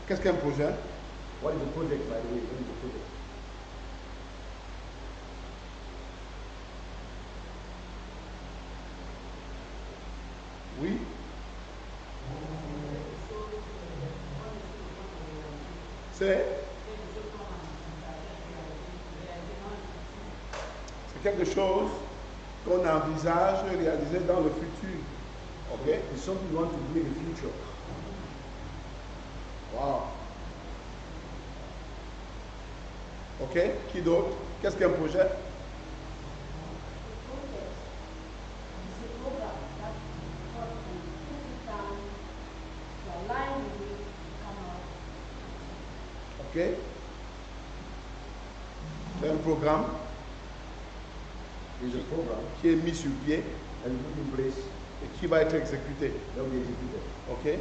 Qu'est-ce qu'un projet? What is a project, by the way? What is a project? Oui. C'est quelque chose qu'on envisage réaliser dans le futur. Ok? It's something you want to do in the future. Wow. Ok? Qui d'autre? Qu'est-ce qu'un projet? Ok? C'est un programme There's a program qui est mis sur pied that is put in place et qui va être exécuté. that will be executed. Ok?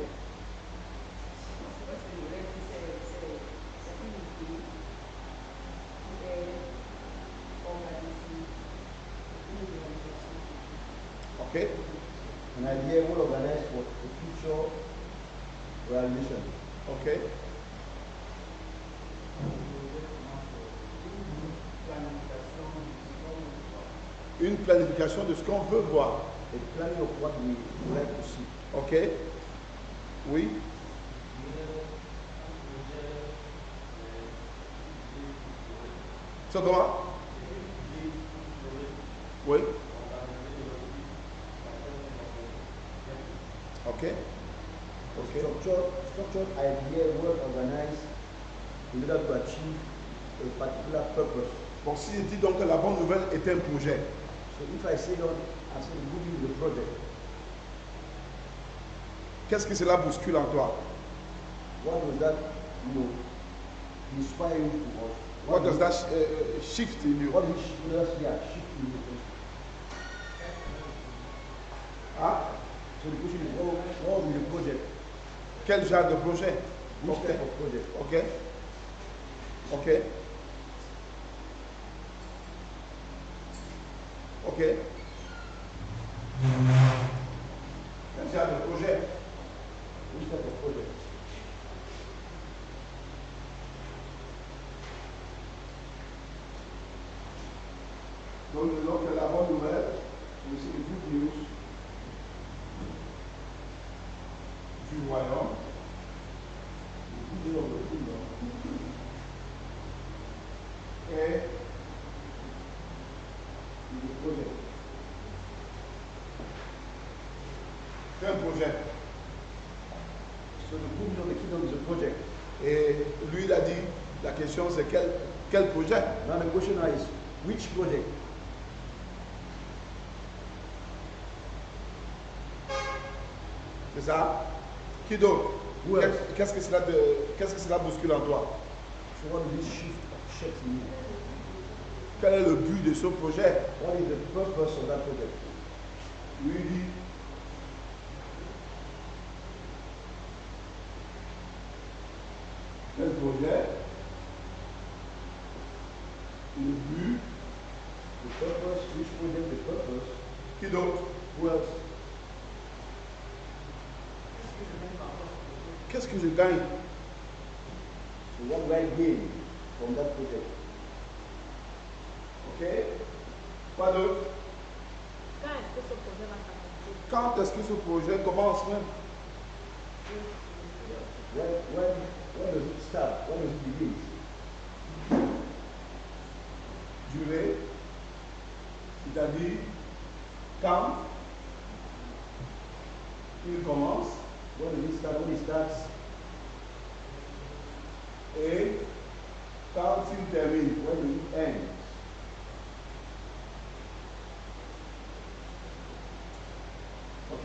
Ok? An idea will organize for the future realization. Ok? Une planification de ce qu'on veut voir. A planning of what we would like to see. Ok? Oui? C'est comment? Oui? Ok? Ok? Structured idea well organized in order to achieve a particular purpose. Bon, si je dis donc que la bonne nouvelle est un projet, So if I say that I say the good news is a project, qu'est-ce que cela bouscule en toi? what does that inspire you to us? What does that shift in you? What does shift in you? Ah? So the question is what will be the project? Quel genre de projet? Which Ok. type of project? Ok. Ok. Ok. Quel genre de projet? Which type of project? Donc la bonne nouvelle, c'est aussi le good news du royaume. Et le projet. C'est un projet. So the good news of the kingdom is a project. Et lui, il a dit, la question c'est quel projet? Now the question is, which project? C'est ça? Qui d'autre? Who else? Qu'est-ce que cela bouscule en toi? So what is this shift in you? Quel est le but de ce projet? What is the purpose of that project? Lui il dit, quel projet? Le but? The purpose, which project, the purpose? Qui d'autre? Who else? Qu'est-ce que je gagne? So what do I gain from that project? Ok? Quoi d'autre? Quand est-ce que ce projet commence même? When does it start? When does it begin? Durée, c'est-à-dire quand il commence When does it start? When it starts? et quand il termine. When does it end? Ok?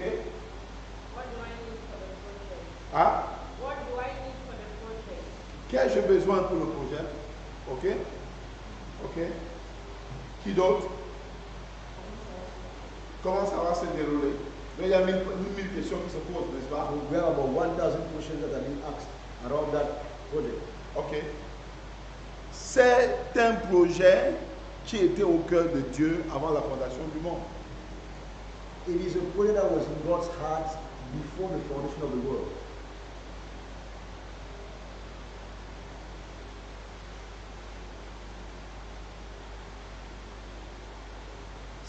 What do I need for the project? Ah? What do I need for the project? Qu'ai-je besoin pour le projet? Ok? Ok? Qui d'autre? Comment ça va se dérouler? Mais il y a mille questions qui se posent, n'est-ce pas? We have about 1,000 questions that are being asked around that project. Ok. C'est un projet qui était au cœur de Dieu avant la fondation du monde. It is a project that was in God's heart before the foundation of the world.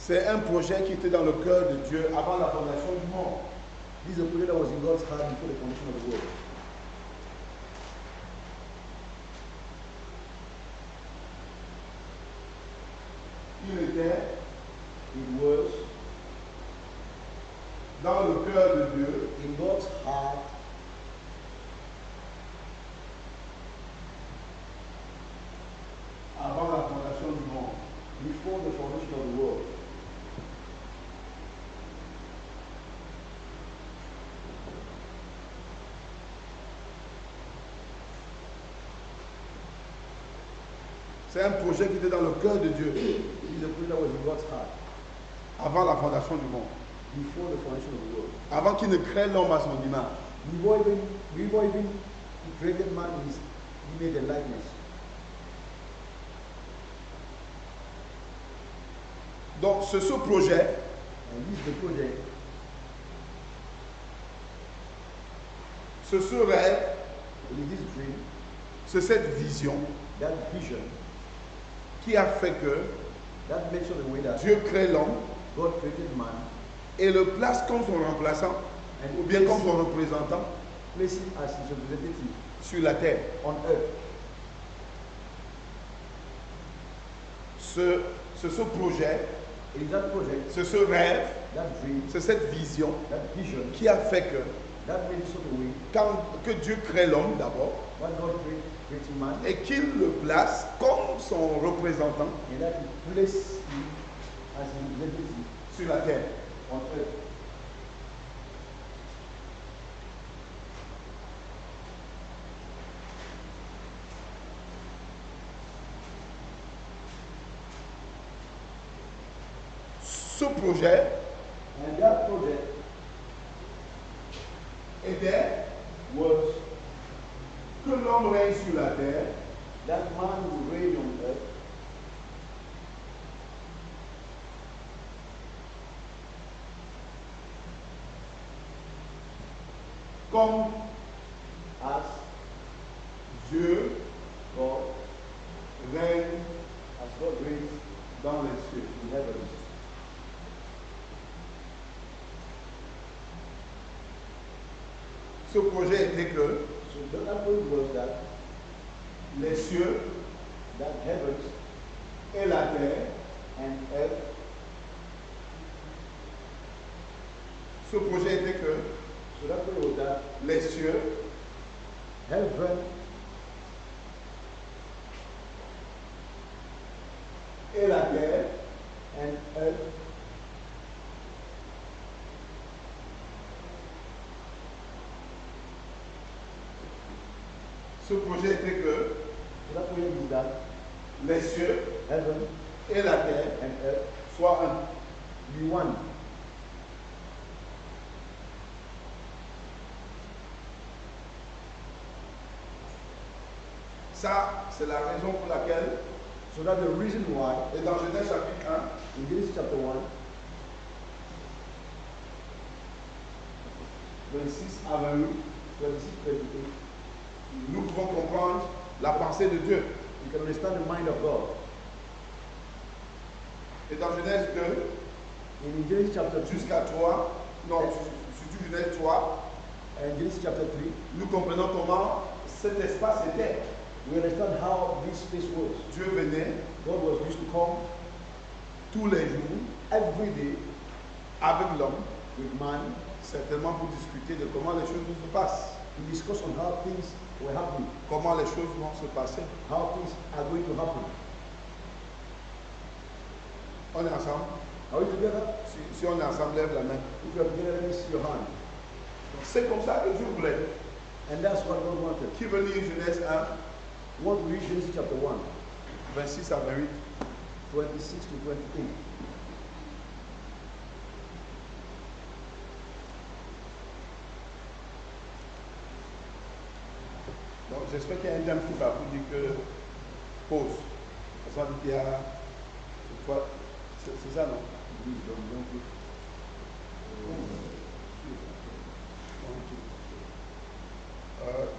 C'est un projet qui était dans le cœur de Dieu avant la fondation du monde. This is a project that was in God's heart before the foundation of the world. Il était It was dans le cœur de Dieu in God's heart avant la fondation du monde. before the foundation of the world. C'est un projet qui était dans le cœur de Dieu This is a project that was in God's heart avant la fondation du monde. before the foundation of the world. Avant qu'il ne crée l'homme à son image. Before even he created man in his image and likeness. Donc c'est ce projet And this is the project, c'est ce rêve, it is this dream, c'est cette vision that vision, qui a fait que that makes sure the way that Dieu crée l'homme God created man et le place comme son remplaçant and ou bien comme son représentant place it as his representative sur la terre. on earth. C'est ce projet, It is that project, c'est ce rêve, that dream, c'est cette vision that vision, qui a fait que that made so the way que Dieu crée l'homme d'abord when God creates man et qu'il le place comme son représentant and that he places him as his representative sur la terre. on earth. Ce projet And that project était was que l'homme règne sur la terre that man will reign on earth comme as Dieu God, règne as God reigns dans les cieux. in heavens. Ce projet était que So that point was that les cieux heavens et la terre, and earth, ce projet était que so that point was that les cieux heaven et la terre and earth ce projet était que so that point is that les cieux heaven et la terre and earth soient un. be one. Ça, c'est la raison pour laquelle, So that's the reason why et dans Genèse chapitre 1, in Genesis chapter 1, 26 à 28, 26, 28, nous pouvons comprendre la pensée de Dieu. you can understand the mind of God. Et dans Genèse 2, In Genesis chapter 2 jusqu'à 3, non, surtout Genèse 3, and Genesis chapter 3, nous comprenons comment cet espace était. we understand how this space was. Dieu venait God was used to come tous les jours every day avec l'homme, with man certainement pour discuter de comment les choses se passent, to discuss on how things were happening, comment les choses vont se passer. how things are going to happen. On est ensemble? Are we together? Si on est ensemble, lève la main. If you are together, let me see your hand. C'est comme ça que Dieu voulait. And that's what God wanted. Qui veut lire Genèse 1, What we read Genesis chapter 1, 26 à 28? 26 to 28. Donc j'espère qu'il y a un thème qui va vous dire que pause. Ça veut dire c'est ça, non?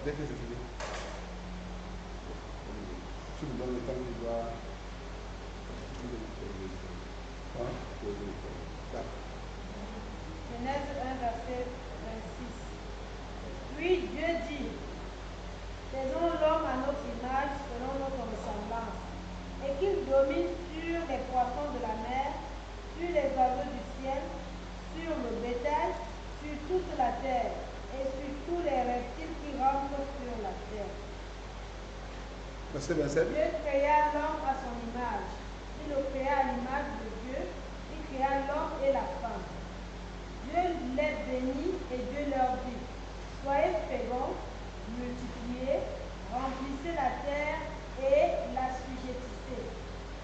Dès que je finis, tu me donnes le temps que je dois. Hein? D'accord. Genèse 1, verset 26. Puis Dieu dit, faisons l'homme à notre image, selon notre ressemblance, et qu'il domine sur les poissons de la mer, sur les oiseaux du ciel, sur le bétail, sur toute la terre, et sur tous les reptiles qui rampent sur la terre. Verset 27. Dieu créa l'homme à son image. Il le créa à l'image de Dieu. Il créa l'homme et la femme. Dieu les bénit et Dieu leur dit, soyez féconds, multipliez, remplissez la terre et l'assujettissez,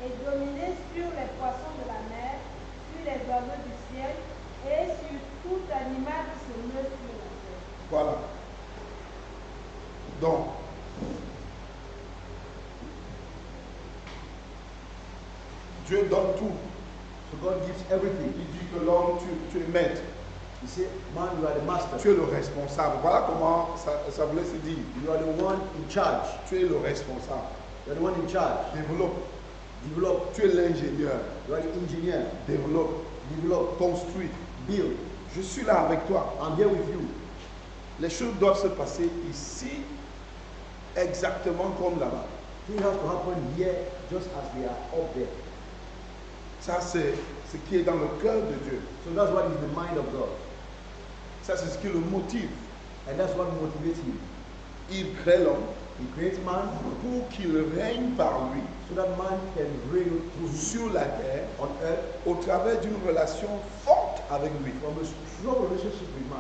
et dominez sur les poissons de la mer, sur les oiseaux du ciel et sur tout animal qui se meut sur la terre. Voilà. Donc, Dieu donne tout. So God gives everything. Il dit que l'homme, tu es maître. He said, man, you are the master. Tu es le responsable. Voilà comment ça voulait se dire. You are the one in charge. Tu es le responsable. You are the one in charge. Développe. Develop. Tu es l'ingénieur. You are the engineer. Développe. Develop. Construis. Build. Je suis là avec toi. I'm here with you. Les choses doivent se passer ici, exactement comme là-bas. Things have to happen here just as they are up there. Ça, c'est ce qui est dans le cœur de Dieu. So that's what is the mind of God. Ça, c'est ce qui le motive. And that's what motivates him. Il crée l'homme He creates man pour qu'il règne par lui so that man can reign through him sur la terre on earth au travers d'une relation forte avec lui. from a strong relationship with man.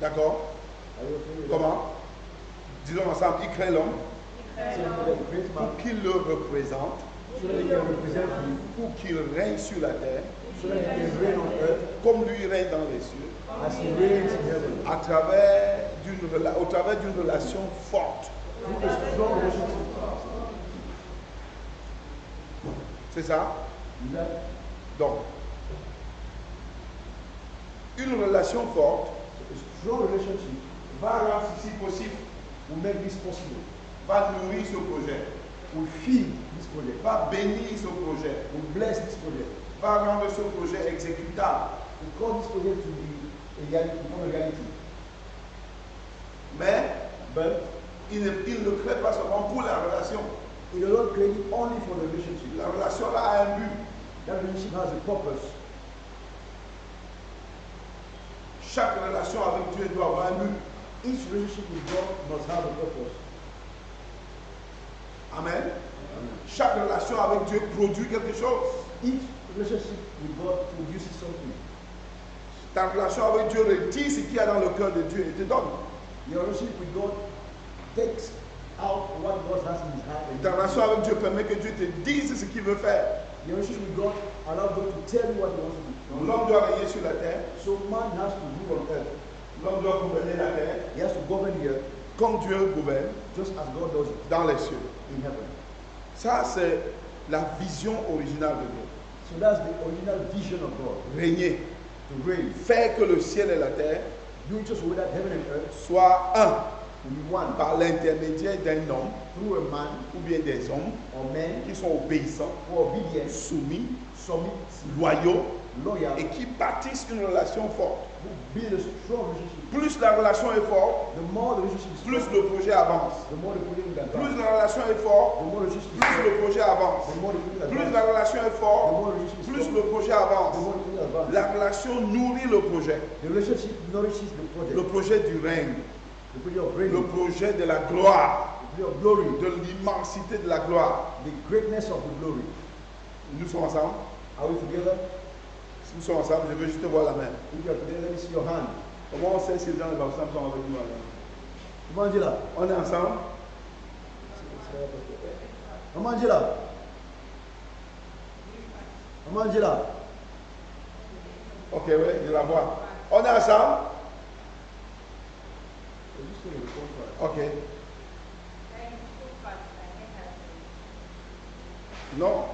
D'accord? Are you okay with Comment? Disons ensemble, il crée l'homme that? So he creates man pour qu'il le représente, so that he can represent him, pour qu'il règne sur la terre, so that he can reign on earth comme lui règne dans les cieux, as he reigns in heaven. au travers d'une relation forte. Through a strong relationship. C'est ça? Is that? Donc, une relation forte A strong relationship va rendre si possible, will make this possible. va nourrir ce projet, Will feed this project. va bénir ce projet, Will bless this project. va rendre ce projet exécutable. We call this project to be a reality, become a reality. Mais But il ne crée pas seulement pour la relation. it does not create it only for the relationship. La relation là a un but. That relationship has a purpose. Chaque relation avec Dieu doit avoir un but. Each relationship with God must have a purpose. Amen. Chaque relation avec Dieu produit quelque chose. Each relationship with God produces something. Ta relation avec Dieu retire ce qu'il y a dans le cœur de Dieu et te donne. Your relationship with God takes out what God has in his heart. Ta relation avec Dieu permet que Dieu te dise ce qu'il veut faire. Your relationship with God allows God to tell you what he wants to do. L'homme doit régner sur la terre. So man has to live on earth. L'homme doit gouverner la terre He has to govern the earth comme Dieu gouverne just as God does it dans les cieux. in heaven. Ça, c'est la vision originale de Dieu. So that's the original vision of God. Régner. To reign. Faire que le ciel et la terre Do it just so that heaven and earth soient un will be one par l'intermédiaire d'un homme through a man ou bien des hommes or men qui sont obéissants, who are obedient, soumis, submit, loyaux loyal, et qui bâtissent une relation forte. who build a strong relationship. Plus la relation est forte, The more the relationship is plus strong, le projet avance. the more the project will Plus advance. la relation est forte, The more the relationship is plus strong, le projet avance. the more the project Plus advance. la relation est The forte, more the relationship is plus strong, le projet the avance. more the project advance. La relation nourrit le projet The relationship nourishes the project. du règne, The project of le reigning, projet de la gloire, the project of glory, de l'immensité de la gloire. the greatness of the glory. Nous sommes ensemble? Are we together? Si nous sommes ensemble, je veux juste voir la main. If you are together, let me see your hand. Comment on sait si les gens de l'ensemble sont avec nous alors? Come on, Angela. On est ensemble? Come on, Angela. Come on, Angela. Ok, oui, je la vois. On est ensemble? Ok. Non.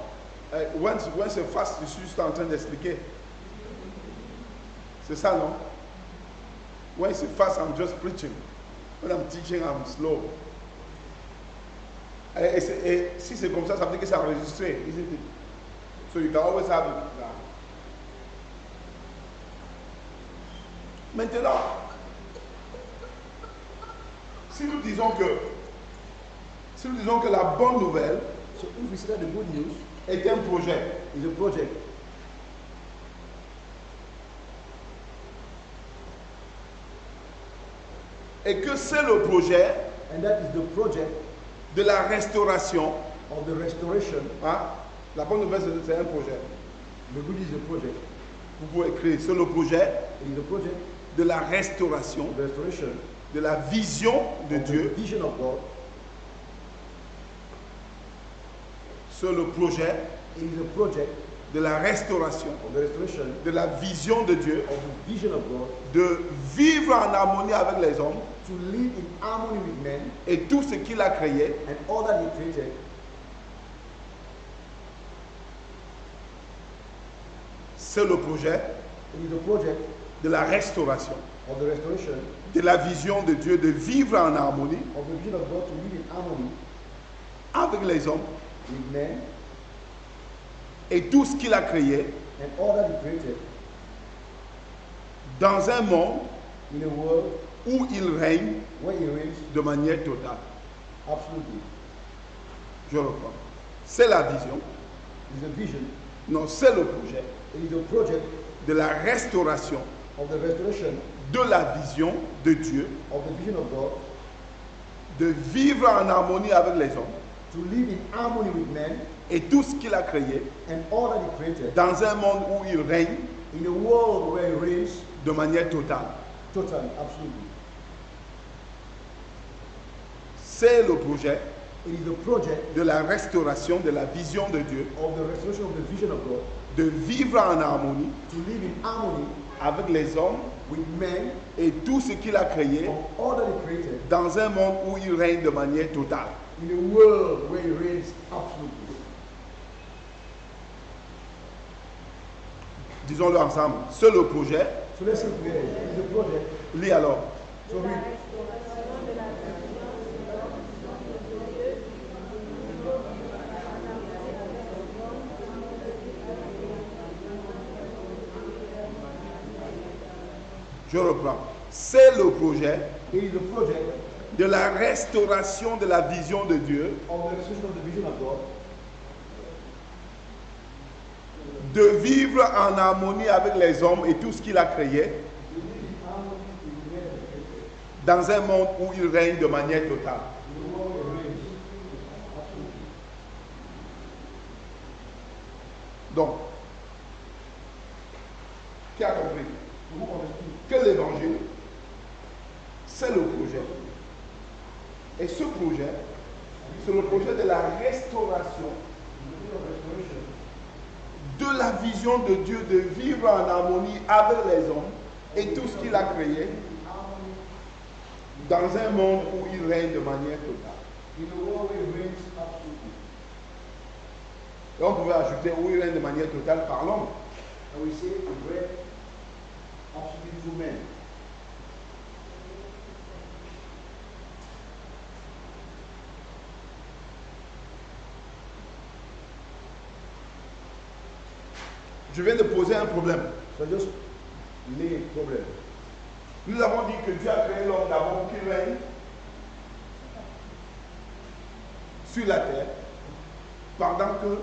When c'est fast, je suis juste en train d'expliquer. C'est ça, non? When it's fast, I'm just preaching. When I'm teaching, I'm slow. Et si c'est comme ça veut dire que c'est enregistré, isn't it? So you can always have it now. Maintenant, si nous disons que la bonne nouvelle So if we say that the good news est un projet, is a project, et que c'est le projet and that is the project de la restauration, of the restoration, hein? La bonne nouvelle c'est un projet. the good is a project. Vous pouvez écrire, c'est le projet It is a project de la restauration, of the restoration de la vision de of Dieu. the vision of God. C'est le projet It is a project de la restauration, of the restoration de la vision de Dieu, of the vision of God, de vivre en harmonie avec les hommes to live in harmony with men et tout ce qu'il a créé and all that He created. c'est le projet It is a project de la restauration, of the restoration de la vision de Dieu, de vivre en harmonie of the vision of God, to live in harmony avec les hommes with men et tout ce qu'il a créé and all that He created, dans un monde in a world où il règne where He reigns de manière totale. absolutely. Je reprends. C'est la vision, It is a vision, non, c'est le projet it is a project de la restauration of the restoration de la vision de Dieu, of the vision of God, de vivre en harmonie avec les hommes to live in harmony with men et tout ce qu'il a créé and all that He created, dans un monde où il règne in a world where He reigns de manière totale. totally, absolutely. C'est le projet It is the project de la restauration de la vision de Dieu, of the restoration of the vision of God, de vivre en harmonie to live in harmony avec les hommes with men et tout ce qu'il a créé of all that He created, dans un monde où il règne de manière totale. in a world where He reigns absolutely. Disons-le ensemble. C'est le projet. So let's say together, it is a project. Lis alors. So read. Je reprends. C'est le projet It is the project de la restauration de la vision de Dieu, of the restoration of the vision of God, de vivre en harmonie avec les hommes et tout ce qu'il a créé dans un monde où il règne de manière totale. Donc, qui a compris que l'évangile, c'est le projet. Et ce projet, c'est le projet de la restauration de la vision de Dieu, de vivre en harmonie avec les hommes et tout ce qu'il a créé dans un monde où il règne de manière totale. in a world where He reigns absolutely. Et on pouvait ajouter où il règne de manière totale par l'homme. And we say He reigns absolutely through men. Je viens de poser un problème. So just lay a problem. Nous avons dit que Dieu a créé l'homme d'abord pour qu'il règne sur la terre pendant que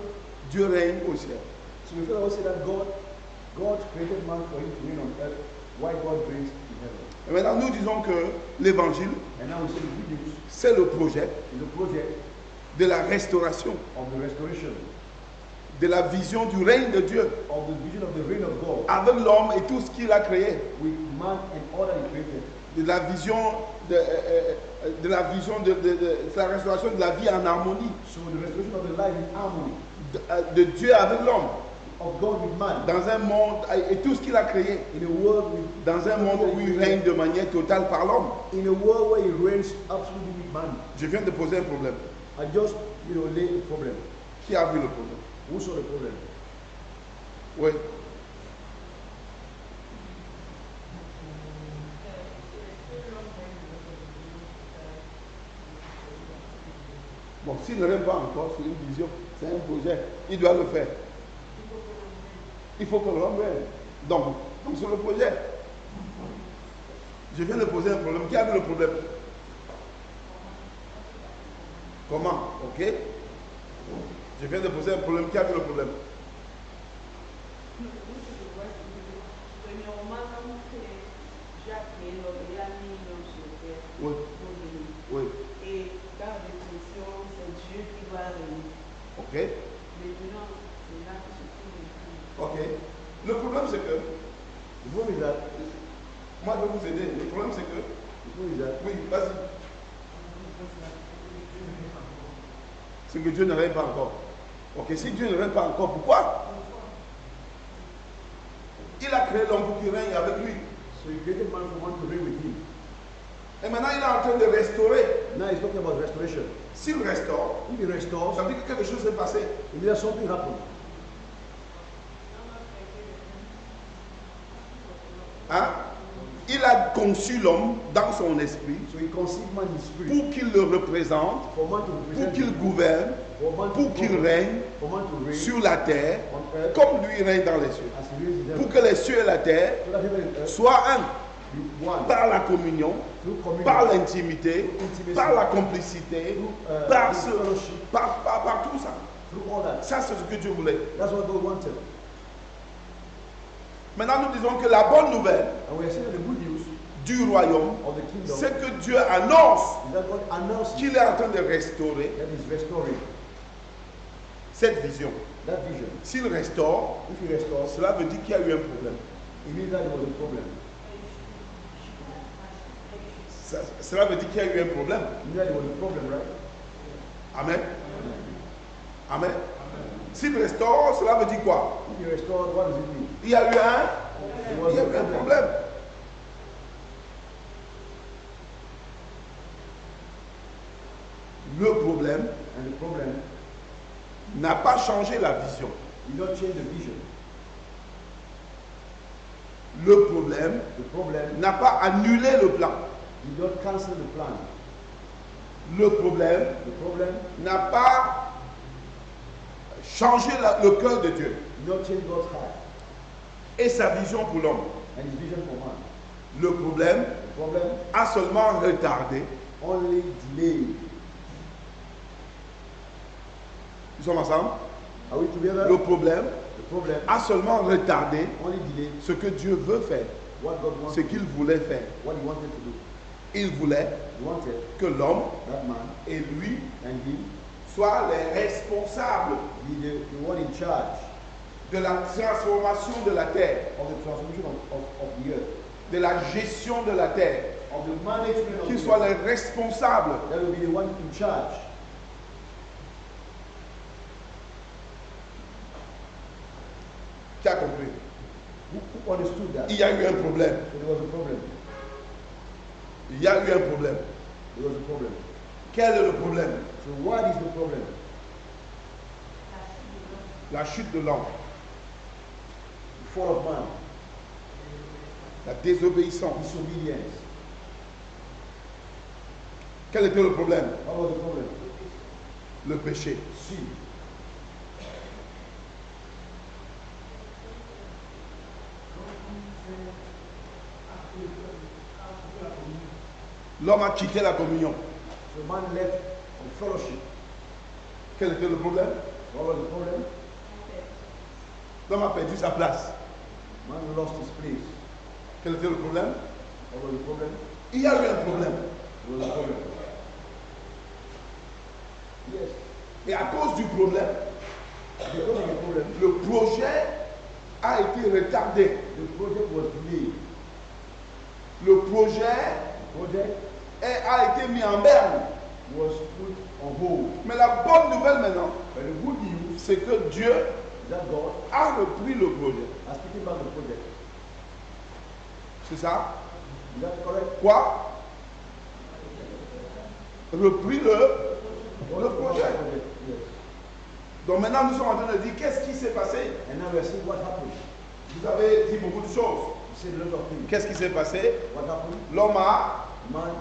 Dieu règne au ciel. So we first say that God created man for Him to reign on earth, while God reigns in heaven. Et maintenant, nous disons que l'évangile, And now we say the good news c'est le projet is a project de la restauration, of the restoration de la vision du règne de Dieu of the vision of the reign of God avec l'homme et tout ce qu'il a créé. with man and all that He created. De la vision de la restauration de la vie en harmonie So the restoration of the life in harmony de Dieu avec l'homme of God with man dans un monde et tout ce qu'il a créé in a world with dans un monde où il règne de manière totale par l'homme. in a world where He reigns absolutely with man. Je viens de poser un problème. I just lay a problem. Qui a vu le problème? Who saw the problem? Oui. Bon, s'il ne règne pas encore sur une vision, c'est un projet, il doit le faire. Il faut que l'homme règne. Donc sur le projet, je viens de poser un problème. Qui a vu le problème? Comment? Ok? Je viens de poser un problème. Qui a vu le problème? Oui. Oui. Et dans l'expression, c'est Dieu qui doit régner. Ok. Maintenant, c'est là que se trouve. Ok. Le problème, c'est que, The problem is that, moi je vais vous aider. Le problème, c'est que, the problem is that oui, vas-y. C'est que Dieu ne règne pas encore. Ok, si Dieu ne règne pas encore, pourquoi? Il a créé l'homme pour qu'il règne avec lui. so you created man for one to reign with him. Et maintenant, il est en train de restaurer. Now he's talking about restoration. S'il restaure, If he restores, ça veut dire que quelque chose s'est passé. it means something happened. Hein? Il a conçu l'homme dans son esprit So he conceived man in spirit. pour qu'il le représente, For man to pour represent qu'il him, gouverne, for man to pour qu'il govern, règne for man to reign sur la terre, on earth comme lui règne dans les cieux. as he reigns in Pour heaven. que les cieux et la terre So that heaven and earth soient un, be one. par la communion, Through communion, par l'intimité, intimacy, par la complicité, through par, fellowship, par tout ça. through all that. Ça, c'est ce que Dieu voulait. That's what God wanted. Maintenant, nous disons que la bonne nouvelle And we are saying that the good news du royaume, of the kingdom c'est que Dieu annonce is that God announces qu'il est en train de restaurer that he's restoring cette vision. that vision. S'il restaure, If he restores, cela veut dire qu'il y a eu un problème. it means that there was a problem. Cela veut dire qu'il y a eu un problème. It means that there was a problem, right? Amen. Amen. S'il restaure, cela veut dire quoi? If he restores, what does it mean? Il y a eu There was il y a a eu un problem. problème. Le problème And the problem n'a pas changé la vision. did not change the vision. Le problème The problem n'a pas annulé le plan. did not cancel the plan. Le problème The problem n'a pas changé le cœur de Dieu did not change God's heart et sa vision pour l'homme. and his vision for man. Le problème The problem a seulement retardé. only delayed. Nous sommes ensemble? Are we together? Le problème The problem a seulement retardé only delayed ce que Dieu veut faire, what God ce wanted, qu'il voulait faire. what he wanted to do. Il voulait He wanted que l'homme that man et lui and him soient les responsables be the one in charge de la transformation de la terre, of the transformation of the earth, de la gestion de la terre, of the management of qu'ils the soient earth. les responsables. That will be the one in charge. Qui a compris? Who understood that? Il y a eu un problème. So there was a problem. Il y a eu un problème. There was a problem. Quel est le problème? So what is the problem? La chute de l'homme, The fall of man, la désobéissance. disobedience. Quel était le problème? What was the problem? Le péché. Sin. L'homme a quitté la communion. So man left the fellowship. Quel était le problème? What was the problem? L'homme a perdu sa place. Man lost his place. Quel était le problème? What was the problem? Il y a eu un problème. There was a problem. Yes. Et à cause du problème, Because of the problem, le projet a été retardé. the project was delayed. Le projet The project a été mis en berne. was put on hold. Mais la bonne nouvelle maintenant, But the good news c'est que Dieu is that God a repris le projet. has taken back the project. C'est ça? Is that correct? Quoi? Repris le God has taken back projet. the project. Yes. Donc maintenant nous sommes en train de dire qu'est-ce qui s'est passé? And now we are seeing what happened. Vous avez dit beaucoup de choses. You said a lot of things. Qu'est-ce qui s'est passé? What happened? L'homme a Man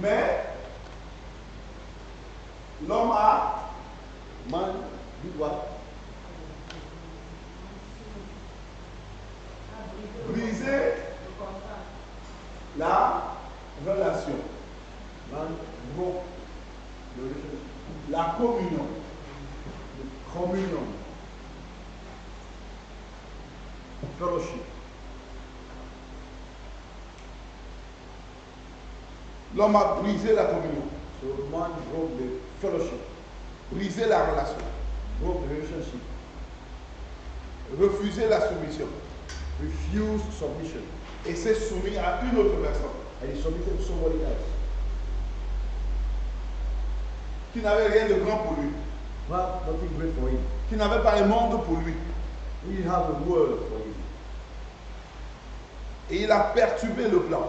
Mais l'homme a Man did what? brisé la relation, Man broke the relationship, la communion. the communion, fellowship. L'homme a brisé la communion, So man broke the fellowship, brisé la relation, broke the relationship, refusé la soumission refused submission, et s'est soumis à une autre personne and he submitted to somebody else qui n'avait rien de grand pour lui, who had nothing great for him. qui n'avait pas un monde pour lui. He didn't have a word for him, Et il a perturbé le plan.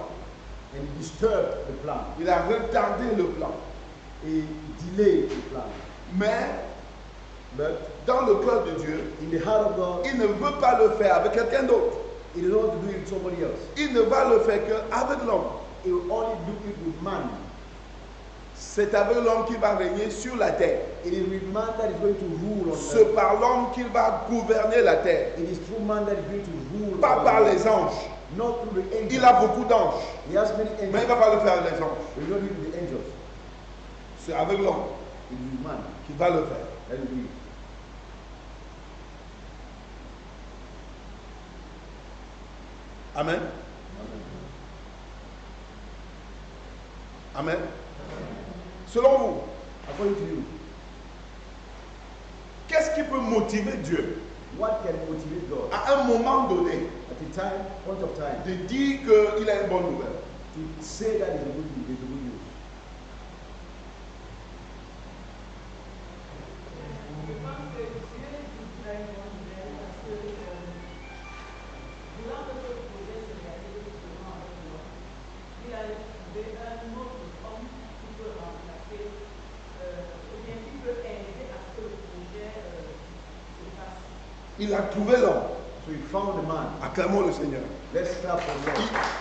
and he disturbed the plan. Il a retardé le plan. He delayed the plan. Mais But dans le cœur de Dieu, in the heart of God, il ne veut pas le faire avec quelqu'un d'autre. he doesn't want to do it with somebody else. Il ne va le faire qu'avec l'homme. He will only do it with man. C'est avec l'homme qu'il va régner sur la terre. It is with man that is going to rule on C'est earth. par l'homme qu'il va gouverner la terre. It is through man that is going to rule Pas on par earth. les anges. Not through the angels. Il a beaucoup d'anges. He has many Mais il ne angels. va pas le faire avec les anges. We don't need the angels. C'est avec l'homme It is with man qu'il va le faire. that will do it. Amen. Amen. Selon vous, According to you, qu'est-ce qui peut motiver Dieu what can motivate God à un moment donné at a time, point of time, de dire qu'il a une bonne nouvelle? to say that is a good news? Is a good news. Je pense que Dieu dit une bonne nouvelle parce que durant que ce projet se réalise justement avec moi, il a trouvé un autre homme qui peut remplacer, ou bien qui peut aider à ce que le projet se fasse. Il a trouvé l'homme. So he found a man. Acclamons le Seigneur. Let's clap for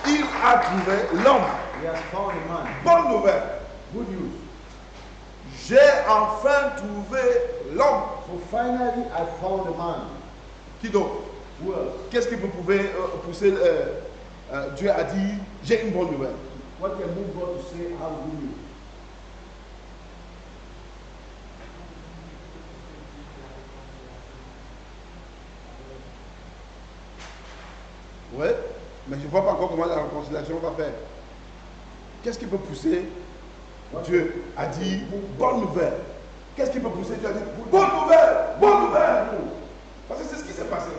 Il, God. il a trouvé l'homme. He has found a man. Bonne nouvelle. Good news. J'ai enfin trouvé l'homme. So finally, I found a man. Qui d'autre? Who else? Qu'est-ce qui peut pousser Dieu a dit, j'ai une bonne nouvelle. What can move God to say, how good news? Oui, mais je ne vois pas encore comment la réconciliation va faire. Qu'est-ce qui peut pousser Dieu a dit, bonne nouvelle. Qu'est-ce qui peut pousser Dieu a dit, bonne nouvelle, bonne nouvelle. Parce que c'est ce qui s'est passé.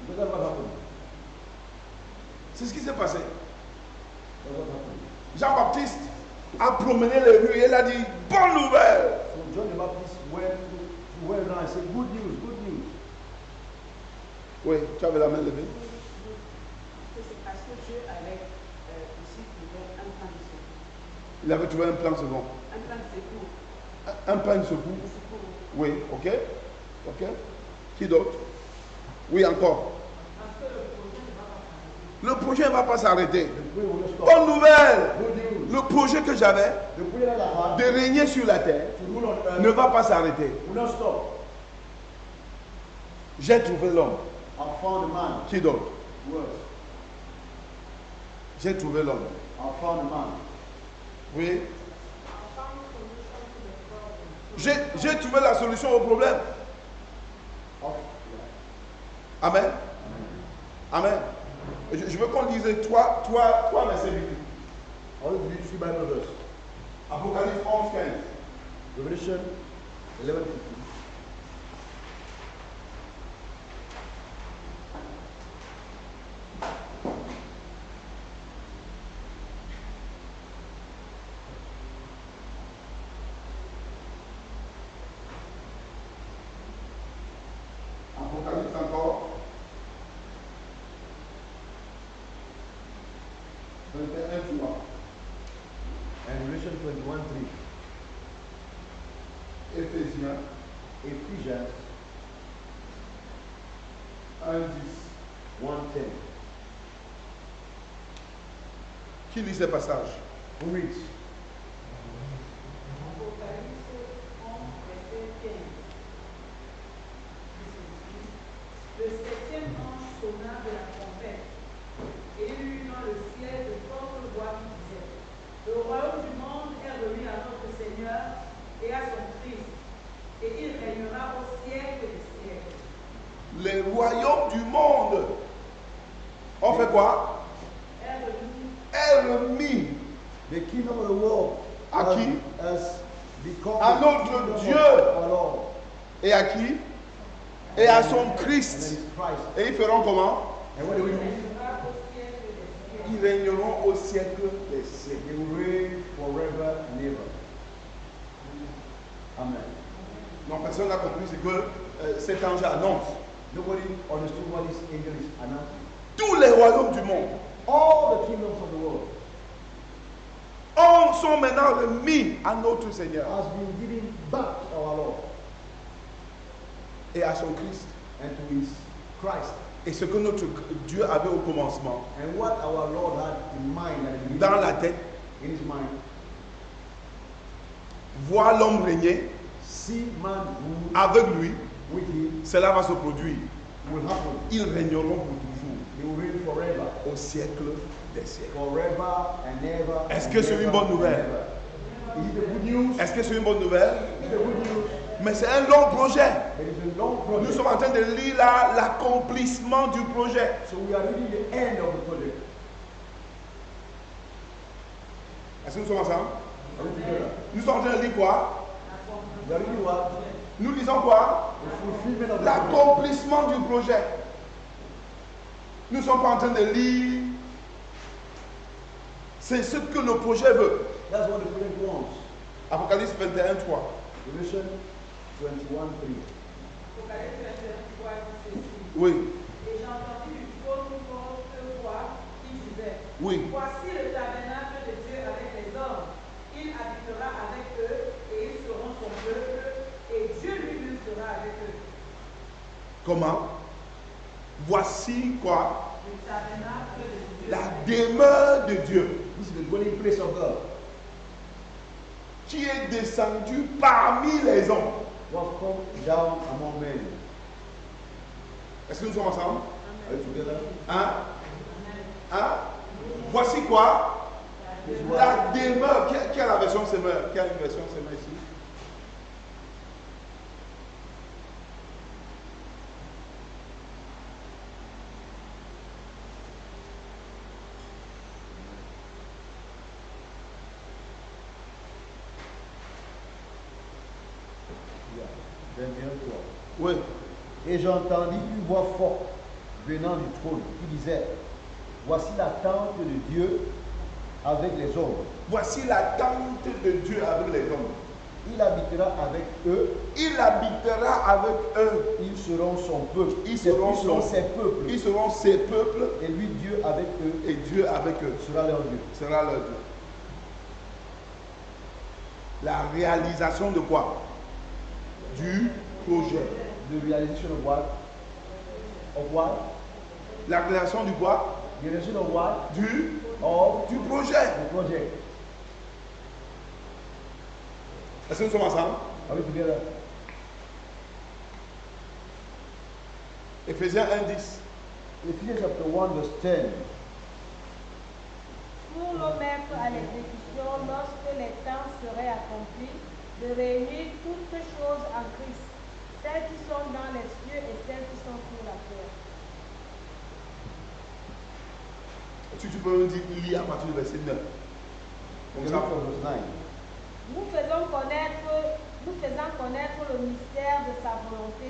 Because what happened? C'est ce qui s'est passé. That's what happened. Jean-Baptiste a promené les rues et il a dit, bonne nouvelle. So John the Baptist went around and said, good news, good news. Oui, tu avais la main levée. C'est parce que Dieu avait aussi trouvé un plan de secours. Il avait trouvé un plan second. Un plan de secours. Un plan de secours. De secours. Oui, ok. Ok. Qui d'autre? Oui, encore. Parce que le projet ne va pas s'arrêter. Le projet ne va pas s'arrêter. The prayer will not stop. Bonne nouvelle! Good news. Le projet que j'avais The prayer that I had de régner sur la terre to rule on earth ne va pas s'arrêter. will not stop. J'ai trouvé l'homme. I found a man. Qui d'autre? Who else? J'ai trouvé l'homme. I found a man. Oui. J'ai trouvé la solution au problème. Of- Amen. Amen. Je veux qu'on dise trois versets bibliques. I want to read 3 Bible verses. Apocalypse 11, 15. Revelation 11:15. Apocalypse encore. 21, 3. And Revelation 21:3. Éphésiens Ephesians 1, 10. 1:10. Qui lit ces passages? Who reads? sonna de la trompette. Et il eut dans le ciel de fortes voix qui disaient, le royaume du monde est remis à notre Seigneur et à son Christ, et il régnera au siècle des siècles. Les royaumes du monde ont fait quoi? Est remis The kingdom of the world à qui? has become À the notre kingdom of Dieu. our Lord. Et à qui? Et à son And then Christ. it's Christ. Et ils feront comment? And what do we do? Régnera au siècle des siècles. Ils régneront au siècle des siècles. They will reign forever and ever. Amen. Non, personne n'a compris ce que cet ange annonce. Nobody understood what this angel is announcing. Tous les royaumes du monde All the kingdoms of the world sont maintenant remis à notre Seigneur has been given back to our Lord et à son Christ. and to his Christ. Et ce que notre Dieu avait au commencement, And what our Lord had in mind at the beginning, dans la tête, in his mind, voir l'homme régner see man rule avec lui, with him cela va se produire. will happen. Ils régneront pour toujours, They will reign forever. au siècle des siècles. Forever and ever. Est-ce and que c'est ever une bonne and nouvelle? ever. Is it a good news? Est-ce que c'est une bonne nouvelle? Is it a good news? Mais c'est un long projet. It is a long Nous project. sommes en train de lire là l'accomplissement du projet. So we are reading the end of the project. Est-ce que nous sommes ensemble? Are we together? Nous sommes en train de lire quoi? We are reading what? Nous lisons quoi? The fulfillment of the project. L'accomplissement du projet. Nous ne sommes pas en train de lire. C'est ce que le projet veut. That's what the project wants. Apocalypse 21, 3. Revelation 21:3. Apocalypse 21, 3 dit ceci. Oui, Et j'entendis du trône une forte voix qui disait, oui. voici le tabernacle de Dieu avec les hommes. Il habitera avec eux et ils seront son peuple et Dieu lui-même sera avec eux. Comment? Voici quoi? Le tabernacle de Dieu. La demeure de Dieu This is the dwelling place of God. qui est descendue parmi les hommes. Was come down among men. Est-ce que nous sommes ensemble? Are you together? Hein? Hein? Voici quoi? This is La what demeure. Quelle est la version semeur? Quelle version semeur ici? Yeah. 21:3. Oui. Et j'entendis une voix forte venant du trône qui disait, voici la tente de Dieu avec les hommes. Voici la tente de Dieu avec les hommes. Il habitera avec eux, Il habitera avec eux. ils seront son peuple. Ils seront ses peuples. Ils seront ses peuples Et lui, Dieu avec eux, et Dieu avec eux sera leur Dieu. sera leur Dieu. La réalisation de quoi? Du projet. The realization of what? Of what? La réalisation du quoi? The realization of what? Du Of projet. the project. Est-ce que nous sommes ensemble? Are we together? Éphésiens 1:10. Ephesians chapter 1 verse 10. Pour le mettre à l'exécution lorsque les temps seraient accomplis, de réunir toutes choses en Christ, celles qui sont dans les cieux et celles qui sont sur la terre. Si tu peux me dire, il y a à partir du verset 9. Comme Read ça. from verse 9. Nous faisons connaître le mystère de sa volonté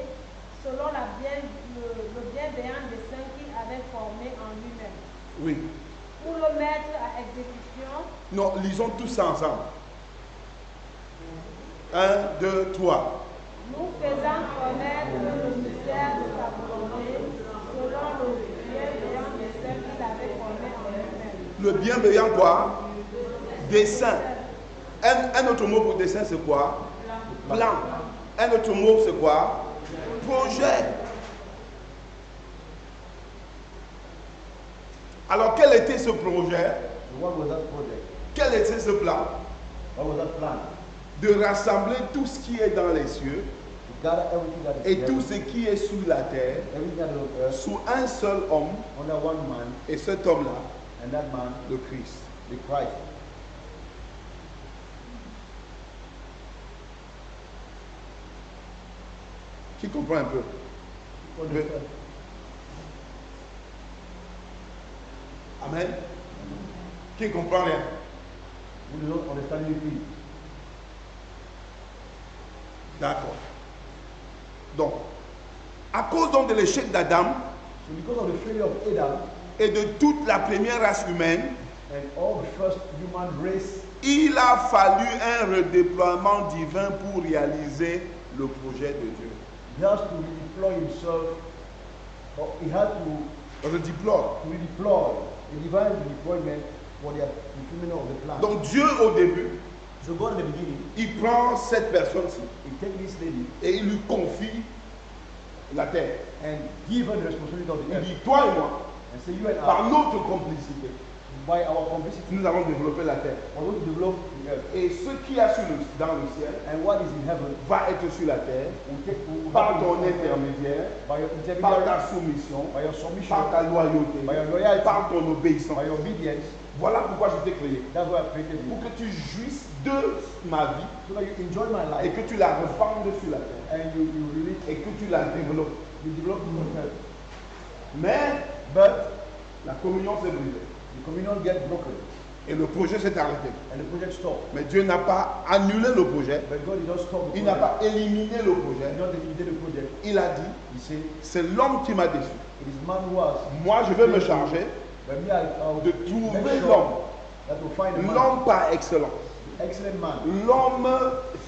selon le bienveillant dessein qu'il avait formé en lui-même. Oui. Pour le mettre à exécution, Non, lisons tous ça ensemble. 1, 2, 3. nous faisons connaître le mystère de sa volonté selon le bienveillant dessein qu'il avait formé en lui-même. Le bienveillant quoi? Dessein. Un autre mot pour dessein, c'est quoi? Plan. Un autre mot, c'est quoi? Projet. Alors, quel était ce projet? So what was that project? Quel était ce plan? What was that plan? De rassembler tout ce qui est dans les cieux gather everything that is et in tout heaven, ce qui est sur la terre everything that is on earth, sous un seul homme, under one man, et cet homme-là, and that man, le Christ. the Christ. Qui comprend un peu? Understand? Amen. Qui comprend rien? We don't understand anything. D'accord. Donc, à cause donc de l'échec d'Adam So because of the failure of Adam et de toute la première race humaine, and all the first human race, il a fallu un redéploiement divin pour réaliser le projet de Dieu. he has to redeploy himself, or he had to Redéploie. redeploy a divine redeployment for the fulfillment of the plan. Donc Dieu au début, So God in the beginning, il prend cette personne-ci he take this lady et il lui confie la terre. and give her the responsibility of the Il earth. dit, toi et moi, And say, you and par I, notre complicité, by our complicity, nous allons développer la terre. we're going to develop the earth. Et ce qui est dans le ciel And what is in heaven va être sur la terre will par happen ton on earth intermédiaire, by your par intermediary, ta soumission, by your submission, par ta loyauté, by your loyalty, par ton obéissance. by your obedience. Voilà pourquoi je t'ai créé. That's why I created Pour you. que tu jouisses de ma vie So that you enjoy my et life que tu la répandes sur la terre and you really et que tu la développes. you develop it on earth. Mais But la communion s'est brisée the communion gets broken et le projet s'est arrêté. and the project stops. Mais Dieu n'a pas annulé le projet, But God did not stop the il n'a project. pas éliminé le He projet. did not eliminate the project. Il a dit, He said, c'est l'homme qui m'a déçu. it is man who has. Moi, je vais me charger But me, I'll de make trouver sure l'homme, that will find a man, l'homme par excellence, the excellent man, l'homme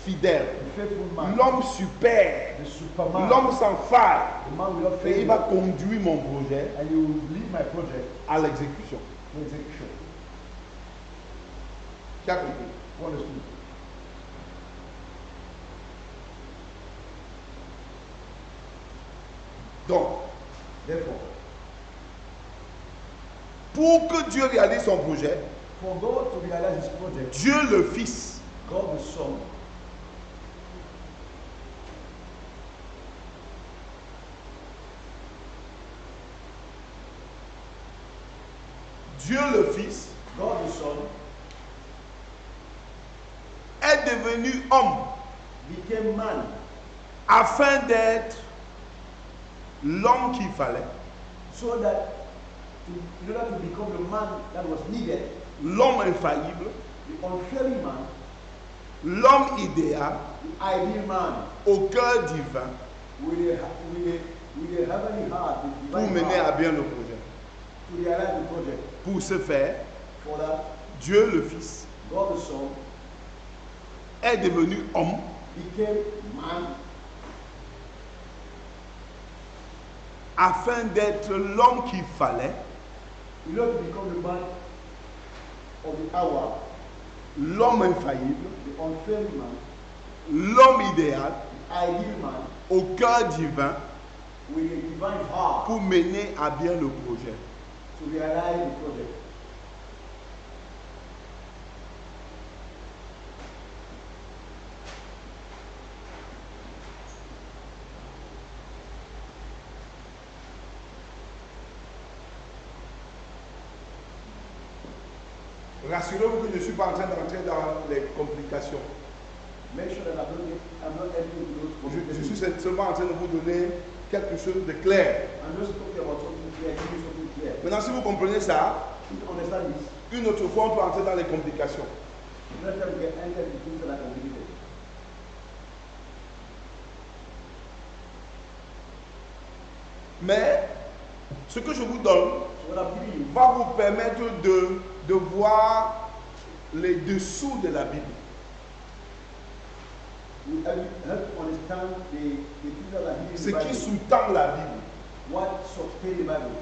fidèle, the faithful man, l'homme super, the superman, l'homme sans faille. the man without Et il failure. va conduire mon projet And you will lead my project à l'exécution. to execution. Qui a compris? Who understood? Donc, Therefore, pour que Dieu réalise son projet, for God to realize his project, Dieu le Fils, God the Son, Dieu le Fils God the Son est devenu homme became man afin d'être l'homme qu'il fallait, so that in order to become the man that was needed, l'homme infaillible, the unfailing man, l'homme idéal the ideal man, au cœur divin with a heavenly heart, with pour divine mener à heart, bien le projet. to realize the project. Pour ce faire, For that, Dieu le Fils God the Son est devenu homme became man afin d'être l'homme qu'il fallait, in order to become the man of the hour, l'homme infaillible, the unfailing man, l'homme idéal the ideal man, au cœur divin with a divine heart pour mener à bien le projet. to realize the project. Rassurez-vous que je ne suis pas en train d'entrer dans les complications. Make sure that I'm not entering into those Je suis complications. seulement en train de vous donner quelque chose de clair. I'm just talking about something clear, give you something clear. Maintenant, si vous comprenez ça, You understand this? une autre fois, on peut entrer dans les complications. Next time we get entered into things that are complicated. Mais ce que je vous donne So what I'm giving you va vous permettre de voir les dessous de la Bible. will help you understand the things that are hidden in Ce the qui Bible. sous-tend la Bible. What sustain the Bible?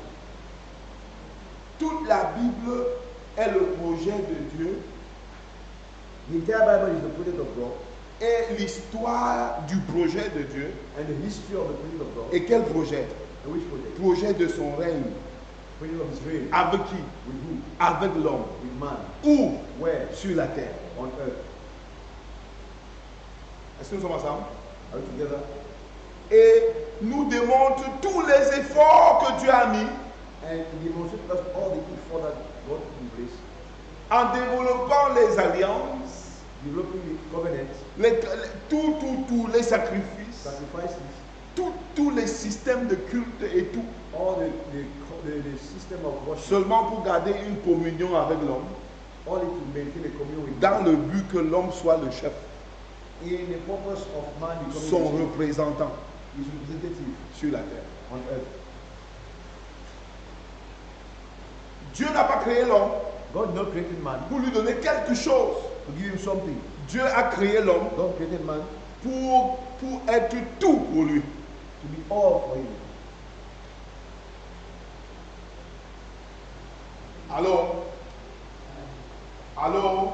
Toute la Bible est le projet de Dieu The entire Bible is the project of God et l'histoire du projet de Dieu. and the history of the project of God. Et quel projet? And which project? Projet de son règne. Project of His reign. Avec qui? With who? Avec l'homme. With man. Où? Where? Sur la terre. On earth. Est-ce que nous sommes ensemble? Are we together? et nous démontre tous les efforts que Dieu a mis and he demonstrates us all the effort that God put in place, en développant les alliances, developing the covenants, tous les sacrifices, sacrifices, tous les systèmes de culte et tout, all the system of worship, seulement pour garder une communion avec l'homme, only to maintain a communion with dans God, le but que l'homme soit le chef, in the purpose of man becoming son his représentant representative sur la terre. on earth. Dieu n'a pas créé l'homme God did not create man pour lui donner quelque chose. to give him something. Dieu a créé l'homme God created man pour être tout pour lui. to be all for him. Allô? Allô?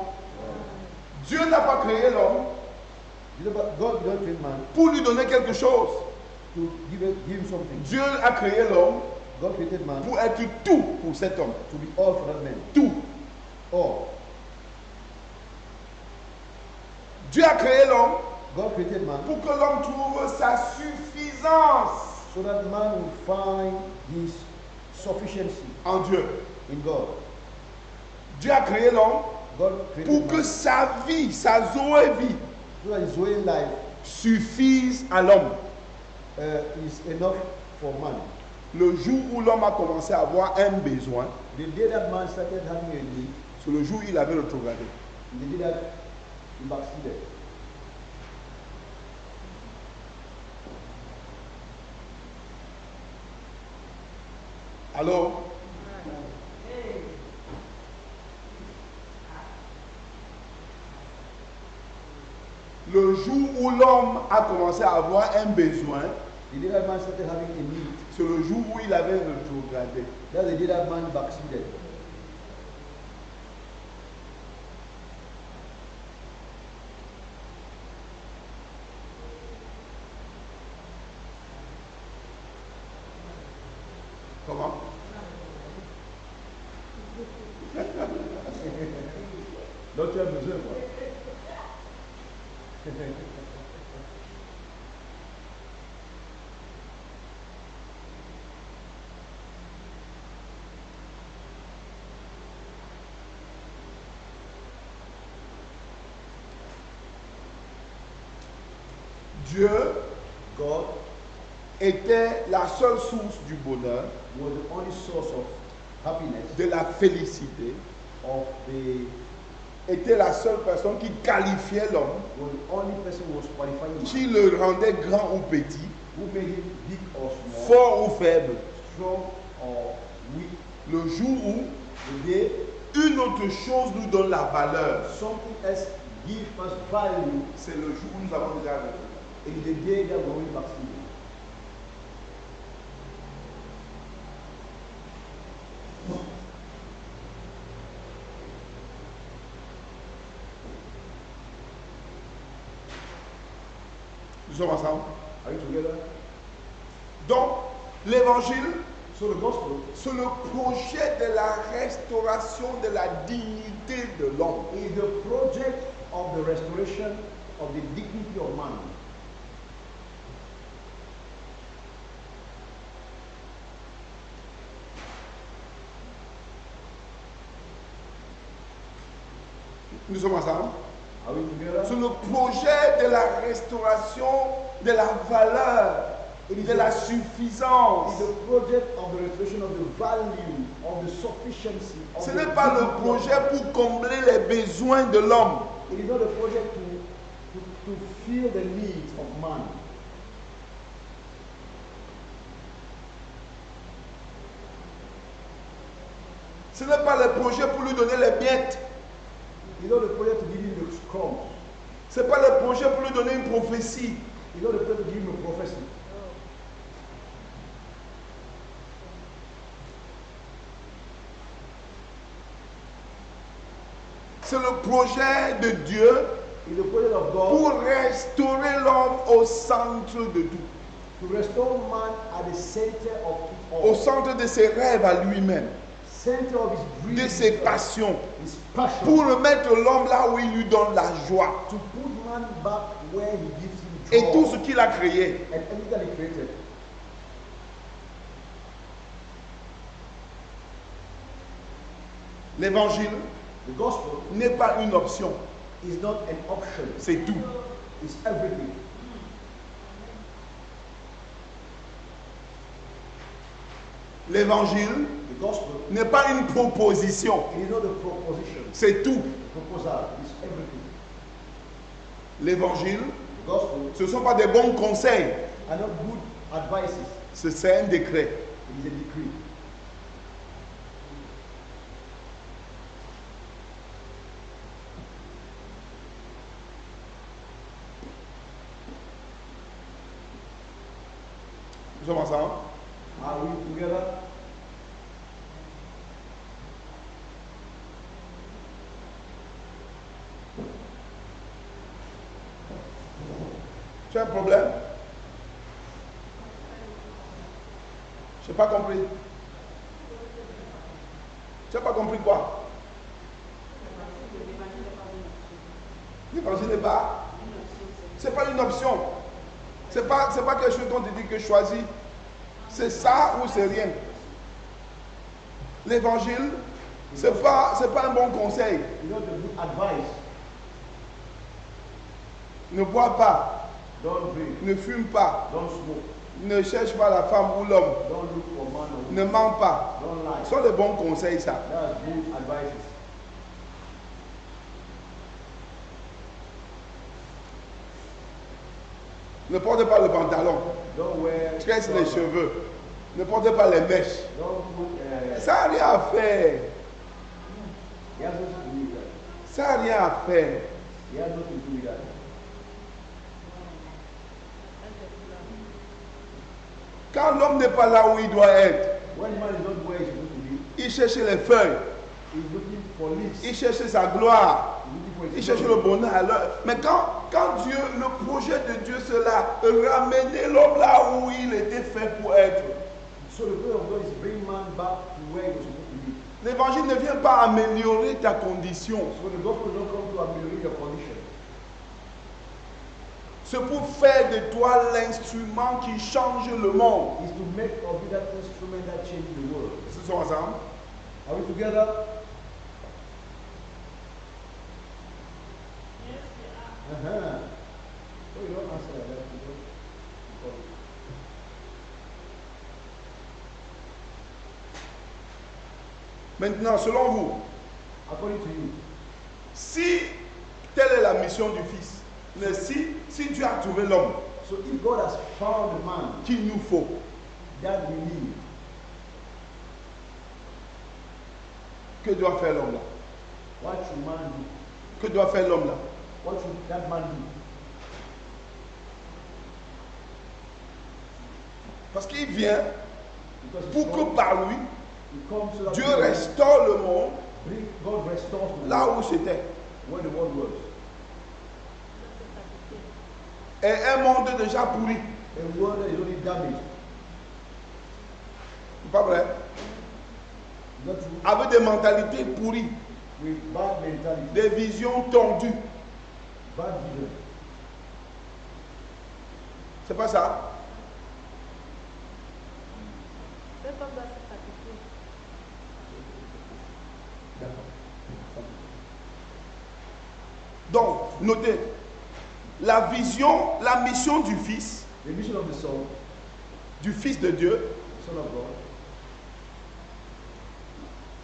Dieu n'a pas créé l'homme God did not create man pour lui donner quelque chose. to give him something. Dieu a créé l'homme God created man pour être tout pour cet homme. to be all for that man. Tout. All. Dieu a créé l'homme God created man pour que l'homme trouve sa suffisance so that man will find his sufficiency en Dieu. in God. Dieu a créé l'homme God created pour que man sa vie, sa Zoé vie, so that his way life suffise à l'homme. is enough for man. Le jour où l'homme a commencé à avoir un besoin, The day that man started having a need, c'est le jour où il avait rétrogradé. the day that he backslided. Alors, le jour où l'homme a commencé à avoir un besoin, The day that man started having a need, c'est le jour où il avait rétrogradé. that's the day that man backslided. Comment? Donc tu as besoin quoi. Dieu God était la seule source du bonheur, was the only source of happiness, de la félicité, of the était la seule personne qui qualifiait l'homme, was the only person who was qualifying man, qui le rendait grand ou petit, who made him big or small, fort ou faible. strong or weak. Le jour où The day une autre chose nous donne la valeur, something else give us value, c'est le jour où nous avons déjà rétrogradé. it is the day that we will backslid. Nous sommes ensemble. Are you together? Donc, l'évangile, So the gospel c'est le projet de la restauration de la dignité de l'homme. is the project of the restoration of the dignity of man. Nous sommes ensemble. Are we together? C'est le projet de la restauration de la valeur et de la suffisance. It's the project of the restoration of the value, of the sufficiency. Of Ce the n'est pas le dignity of projet man. pour combler les besoins de l'homme. It is not a project to fill the needs of man. Ce n'est pas le projet pour lui donner les miettes. It's not a project to give him the crumbs. Ce n'est pas le projet pour lui donner une prophétie. It's not a project to give him a prophecy. C'est le projet de Dieu It's the project of God pour restaurer l'homme au centre de tout. to restore man at the center of it Au all. centre de ses rêves à lui-même, Center of his dreams, de ses passions. his passion. Pour remettre l'homme là où il lui donne la joie. To put man back where he gives him et draw. tout ce qu'il a créé. And everything that he created. L'évangile The gospel n'est pas une option, is not an option. c'est tout. It's everything. L'évangile The gospel, n'est pas une proposition, it is not a proposition. c'est tout. The proposal is everything. L'évangile, The gospel ce ne sont pas des bons conseils, are not good advices. c'est un décret. It is a decree. Nous sommes ensemble. Are we together? Tu as un problème? Je n'ai pas compris. Tu n'as pas compris quoi? L'évangile n'est pas. C'est pas une option. C'est pas quelque chose dont tu dis que choisis. C'est ça ou c'est rien. L'évangile, c'est pas un bon conseil. It's not a good advice. Ne bois pas, Don't drink. ne fume pas, Don't smoke. ne cherche pas la femme ou l'homme, Don't look for man or ne woman. mens pas. Don't lie. Ce sont des bons conseils, ça. That's good advices. Ne portez pas le pantalon, Don't wear. tresse les cheveux, ne portez pas les mèches. Don't put. Ça n'a rien à faire. He has nothing to do with that. Ça n'a rien à faire. He has nothing to do with that. Quand l'homme n'est pas là où il doit être, When man is not where he's supposed to be, il cherche les feuilles, he's looking for leaves. il cherche sa gloire, He's looking for il his cherche glory. le bonheur à l'heure. Mais quand Dieu, le projet de Dieu, c'est là, ramener l'homme là où il était fait pour être. So the prayer of God is bring man back to where he was supposed to be. L'évangile ne vient pas améliorer ta condition. So the gospel don't come to ameliorate your condition. C'est pour faire de toi l'instrument qui change le monde. It's to make of you that instrument that changes the world. Ils sont ensemble. Are we together? Oh, you don't answer like that. You don't. Maintenant, selon vous, According to you, si telle est la mission du Fils, mais si Dieu a trouvé l'homme so if God has found the man qu'il nous faut, that we need, que doit faire l'homme là? what should man do? Que doit faire l'homme là? What should that man do? Parce qu'il vient Because he's pour que come, par lui, he comes so that Dieu he can restaure le monde God restores the là world où c'était. where the world was. Et un monde déjà pourri. A world that is only damaged. C'est pas vrai? Not true. Avec des mentalités pourries, With bad mentality, des visions tordues. bad vision. C'est pas ça? Cet homme doit se sacrifier. Donc, notez, la vision, la mission du Fils, The mission of the Son, du Fils de Dieu, the Son of God,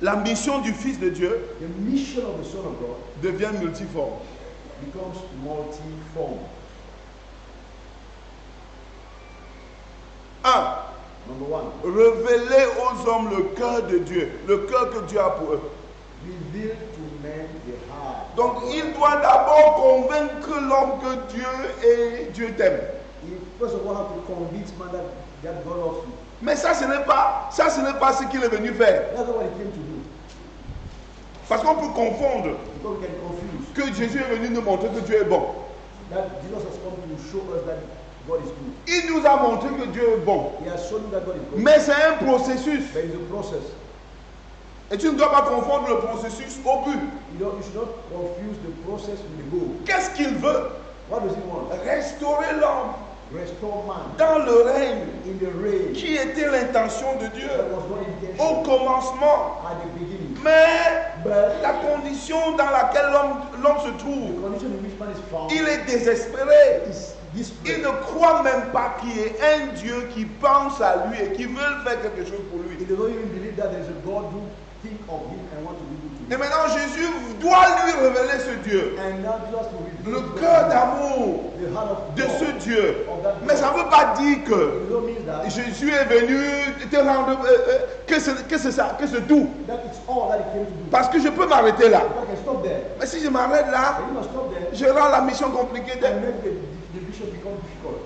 la mission du Fils de Dieu the mission of the Son of God devient multiforme. becomes multiform. 1. Number one, Révéler aux hommes le cœur de Dieu, le cœur que Dieu a pour eux. reveal to men the heart. Donc, il doit d'abord convaincre l'homme que Dieu t'aime. He first of all have to convince man that God loves you. Mais ça, ce n'est pas ce qu'il est venu faire. That's not what he came to do. Parce qu'on peut confondre Because we can confuse que Jésus est venu nous montrer que Dieu est bon. that Jesus has come to show us that God is good. Il nous a montré que Dieu est bon. He has shown you that God is good. Mais c'est un processus. There is a process. Et tu ne dois pas confondre le processus au but. You should not confuse the process with the goal. Qu'est-ce qu'il veut? What does he want? Restaurer l'homme Restore man dans le règne in the reign qui était l'intention de Dieu that was not au intentional commencement. at the beginning. Mais But la condition dans laquelle l'homme se the trouve, condition in which man is found il est désespéré. is Il desperate. ne croit même pas qu'il y ait un Dieu qui pense à lui et qui veut faire quelque chose pour lui. He does not even believe that there is a God who think of him and want to be good to Et him. maintenant, Jésus doit lui révéler ce Dieu, And now Jesus will reveal le to cœur them d'amour the heart of de God, ce Dieu. of that Mais God. ça ne veut pas dire It que does not mean that Jésus est venu te rendre que c'est ça, que c'est tout. that it's all that he came to do. Parce que je peux m'arrêter là. If I can stop there, Mais si je m'arrête là, then you must stop there je rends la mission compliquée. and make the vision become difficult.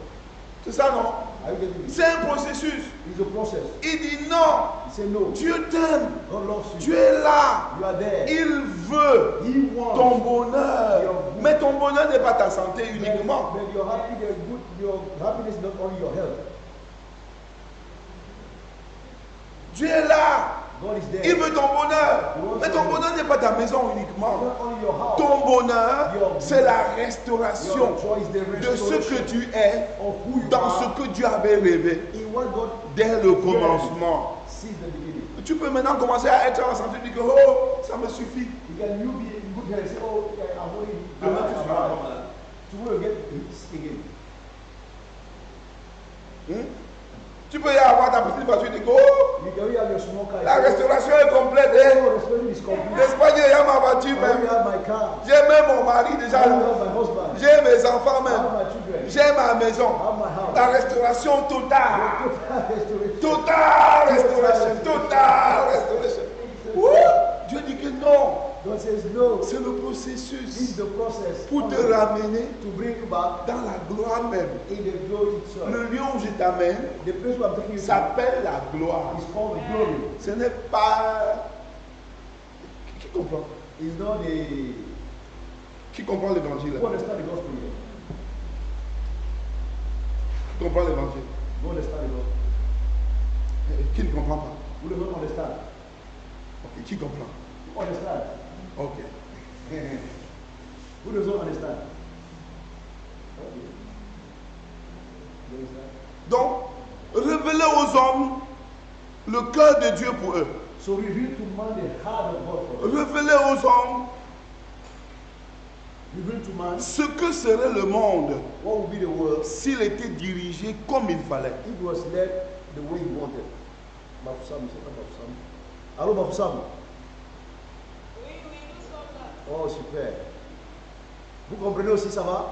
C'est ça, non? Are you getting it? C'est un processus. It's a process. Il dit non, He said no. Dieu t'aime, God loves you. tu es là. You are there. Il veut He wants ton bonheur. Mais ton bonheur n'est pas ta santé uniquement. But your happiness is not only your health. Dieu est là. God is there. Il veut ton bonheur. Mais ton bonheur n'est pas ta maison It's uniquement. not only your house. Ton bonheur, c'est la restauration Your joy is the de ce que restoration tu es of who you dans are ce que Dieu avait rêvé in what God dès le commencement. sees the beginning. Tu peux maintenant commencer à être en santé et dire que oh, ça me suffit. You can you be in good health and say, oh, I'm only Demain, tu seras encore malade. tomorrow get sick again. Tu peux y avoir ta petite voiture et dire que oh, You can only have your small car. la restauration est complète. Hein? Oh, the story is complete. L'Espagne, il y a ma voiture I only même. have my car. J'ai même mon mari déjà. I only have my husband. J'ai mes enfants I même. have my children. J'ai ma maison. I have my house. La restauration totale. Restoration. Totale restauration. Totale restauration. Ouh, Dieu dit que non. God says no. C'est le This is processus the process pour te ramener to bring you back dans la gloire même. in the glory itself. Le lieu où je t'amène The place where I'm taking you to s'appelle la gloire. is called the glory. Ce n'est pas... Qui comprend? It's not a Qui comprend l'évangile? go understand the gospel here. Qui comprend l'évangile? Go understand the gospel. Qui ne comprend pas? Who does not understand? Ok, qui comprend? Who understand? Ok. Who does not understand? Okay. You understand? Donc, révéler aux hommes le cœur de Dieu pour eux. So reveal to man the heart of God for us. Révéler aux hommes Reveal to man ce que serait le monde what would be the world s'il était dirigé comme il fallait. if it was led the way he wanted. Bafusam, c'est pas Bafusam. Allô Bafusam? Oui, nous sommes là. Oh super. Vous comprenez aussi ça va?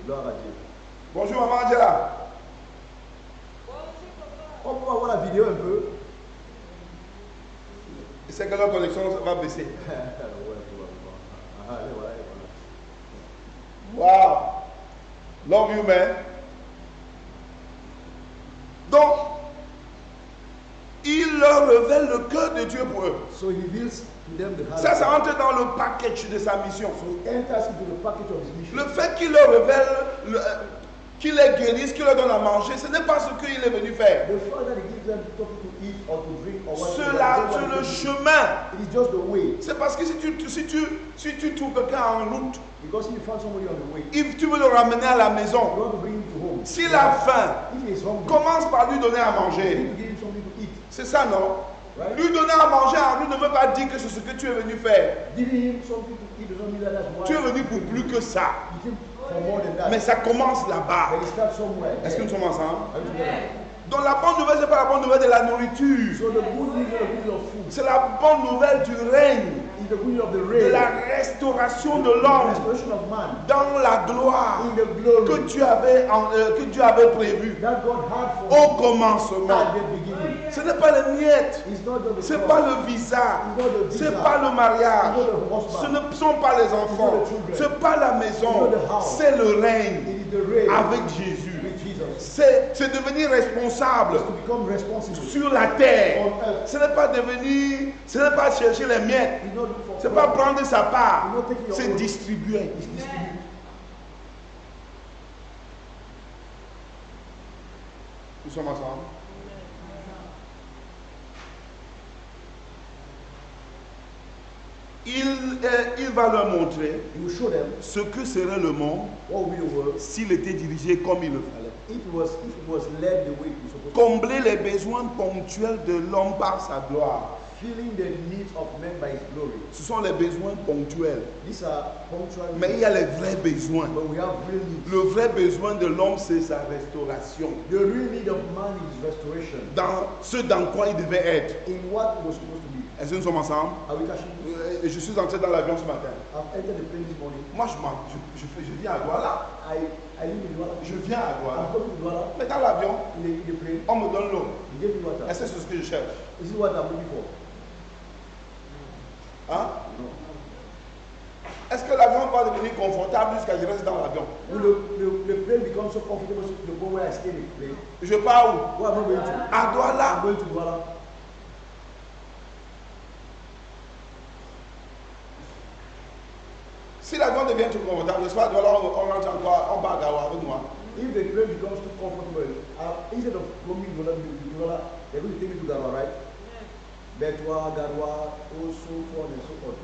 Gloire à Dieu. Bonjour maman Angela. On peut avoir la vidéo un peu. C'est que leur connexion va baisser. Ouais, allez, voilà. Wow. Love you, man. Donc, il leur révèle le cœur de Dieu pour eux. So he reveals to them the heart. Ça of God. entre dans le package de sa mission. So he enters into the package of his mission. Le fait qu'il leur révèle, qu'il les guérisse, qu'il leur donne à manger, ce n'est pas ce qu'il est venu faire. The fact that he gives them something to eat or to drink or what Cela, c'est le chemin. it is just the way. C'est parce que si tu trouves quelqu'un en route, Because if you find somebody on the way, if tu veux le ramener à la you maison, want to bring him to home. s'il a faim, If he is hungry, commence par lui donner à you manger. need to give him something to eat. C'est ça, non? Right? Lui donner à manger en lui ne veut pas dire que c'est ce que tu es venu faire. Giving him something to eat does not mean that that's why Tu es venu pour plus que ça. you came for more than that. Mais ça commence là-bas. But it starts somewhere. Est-ce que nous sommes ensemble? Are you together? Donc la bonne nouvelle, ce n'est pas la bonne nouvelle de la nourriture. So the good news is the good news of food. C'est la bonne nouvelle du règne, Is the good news of the de rain. la restauration de The l'homme restoration of man. dans la gloire In the glory que Dieu avait prévue that God had for au us commencement. at the beginning. Ce n'est pas les miettes, It's not the ce n'est pas le visa, ce n'est pas le mariage, ce ne sont pas les enfants, ce n'est pas la maison, c'est le règne It is the rain avec Jésus. with Jesus. C'est devenir responsable To become responsible sur la terre. on earth. Ce n'est pas devenir, ce n'est pas chercher les miettes, It's not look for ce n'est pas God. prendre sa part, It's not taking your c'est own. distribuer. It's distribute. Nous sommes ensemble. il va leur montrer He will show them ce que serait le monde what will be the world s'il était dirigé comme il le fallait. if it was led the way it was supposed to. Combler les besoins ponctuels de l'homme par sa gloire. Filling the needs of men by his glory. Ce sont les besoins ponctuels. These are punctual Mais il y a les vrais besoins. but we have real needs. Le vrai besoin de l'homme, c'est sa restauration. The real need of man is restoration. Dans ce dans quoi il devait être. In what it was supposed to be. Est-ce que nous sommes ensemble? Are we catching this? Je suis entré dans l'avion ce matin. I've entered the plane this morning. Moi, je viens à Douala. I live in Douala. Je viens à I'm Douala. coming to Douala. Mais dans l'avion, In the plane. on me donne l'eau. He gave me water. Est-ce que c'est ce que je cherche? This is what I'm looking for. Hein? No. Est-ce que l'avion va devenir confortable jusqu'à ce que je reste dans l'avion? Will the plane become so comfortable to the point where I stay in the plane? Je pars où? Where am I going to? À I'm Douala. going to Douala. Si l'avion devient trop confortable, n'est-ce pas? À Douala, on rentre encore, on bat à Gawa avec moi. If the plane becomes too comfortable, instead of coming to Douala, they're going to take me to Garwa, right? Betwa, Garwa, so on and so forth.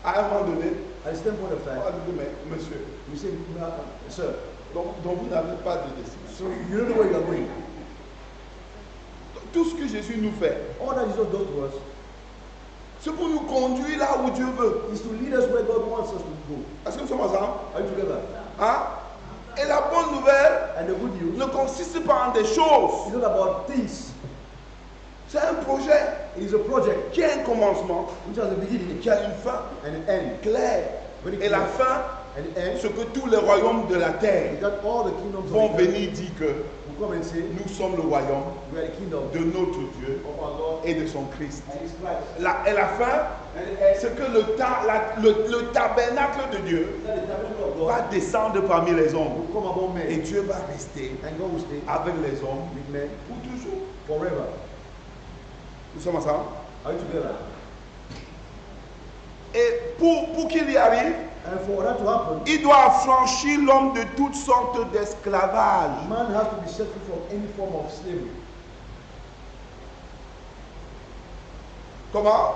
À un moment donné, At the same point of on time, va dire, mais monsieur, we say, sir, donc vous n'avez pas de destination. so you don't know where you are going. Tout ce que Jésus nous fait, All that Jesus does to us c'est pour nous conduire là où Dieu veut. is to lead us where God wants us to go. Est-ce que nous sommes ensemble? Are you together? Hein? Et la bonne nouvelle And the good news ne consiste pas en des choses. is not about things. C'est un projet It is a project qui a un commencement which has a et beginning qui a une fin and an end. claire. Very Et la clear. fin, And the end ce que tous les royaumes de la terre is that all the kingdoms vont of the earth venir dire que will come and say, nous sommes le royaume we are the kingdom de notre Dieu of our Lord et de son Christ. and his Christ. Et la fin, And the end c'est que le tabernacle de Dieu is that the tabernacle of va God descendre parmi les hommes. will come among Et men. Dieu va rester And God will stay avec les hommes with men pour toujours. forever. Nous sommes ensemble. Are you together? Et pour qu'il y arrive, And for that to happen, il doit affranchir l'homme de toutes sortes d'esclavages. man has to be set free from any form of slavery. Comment?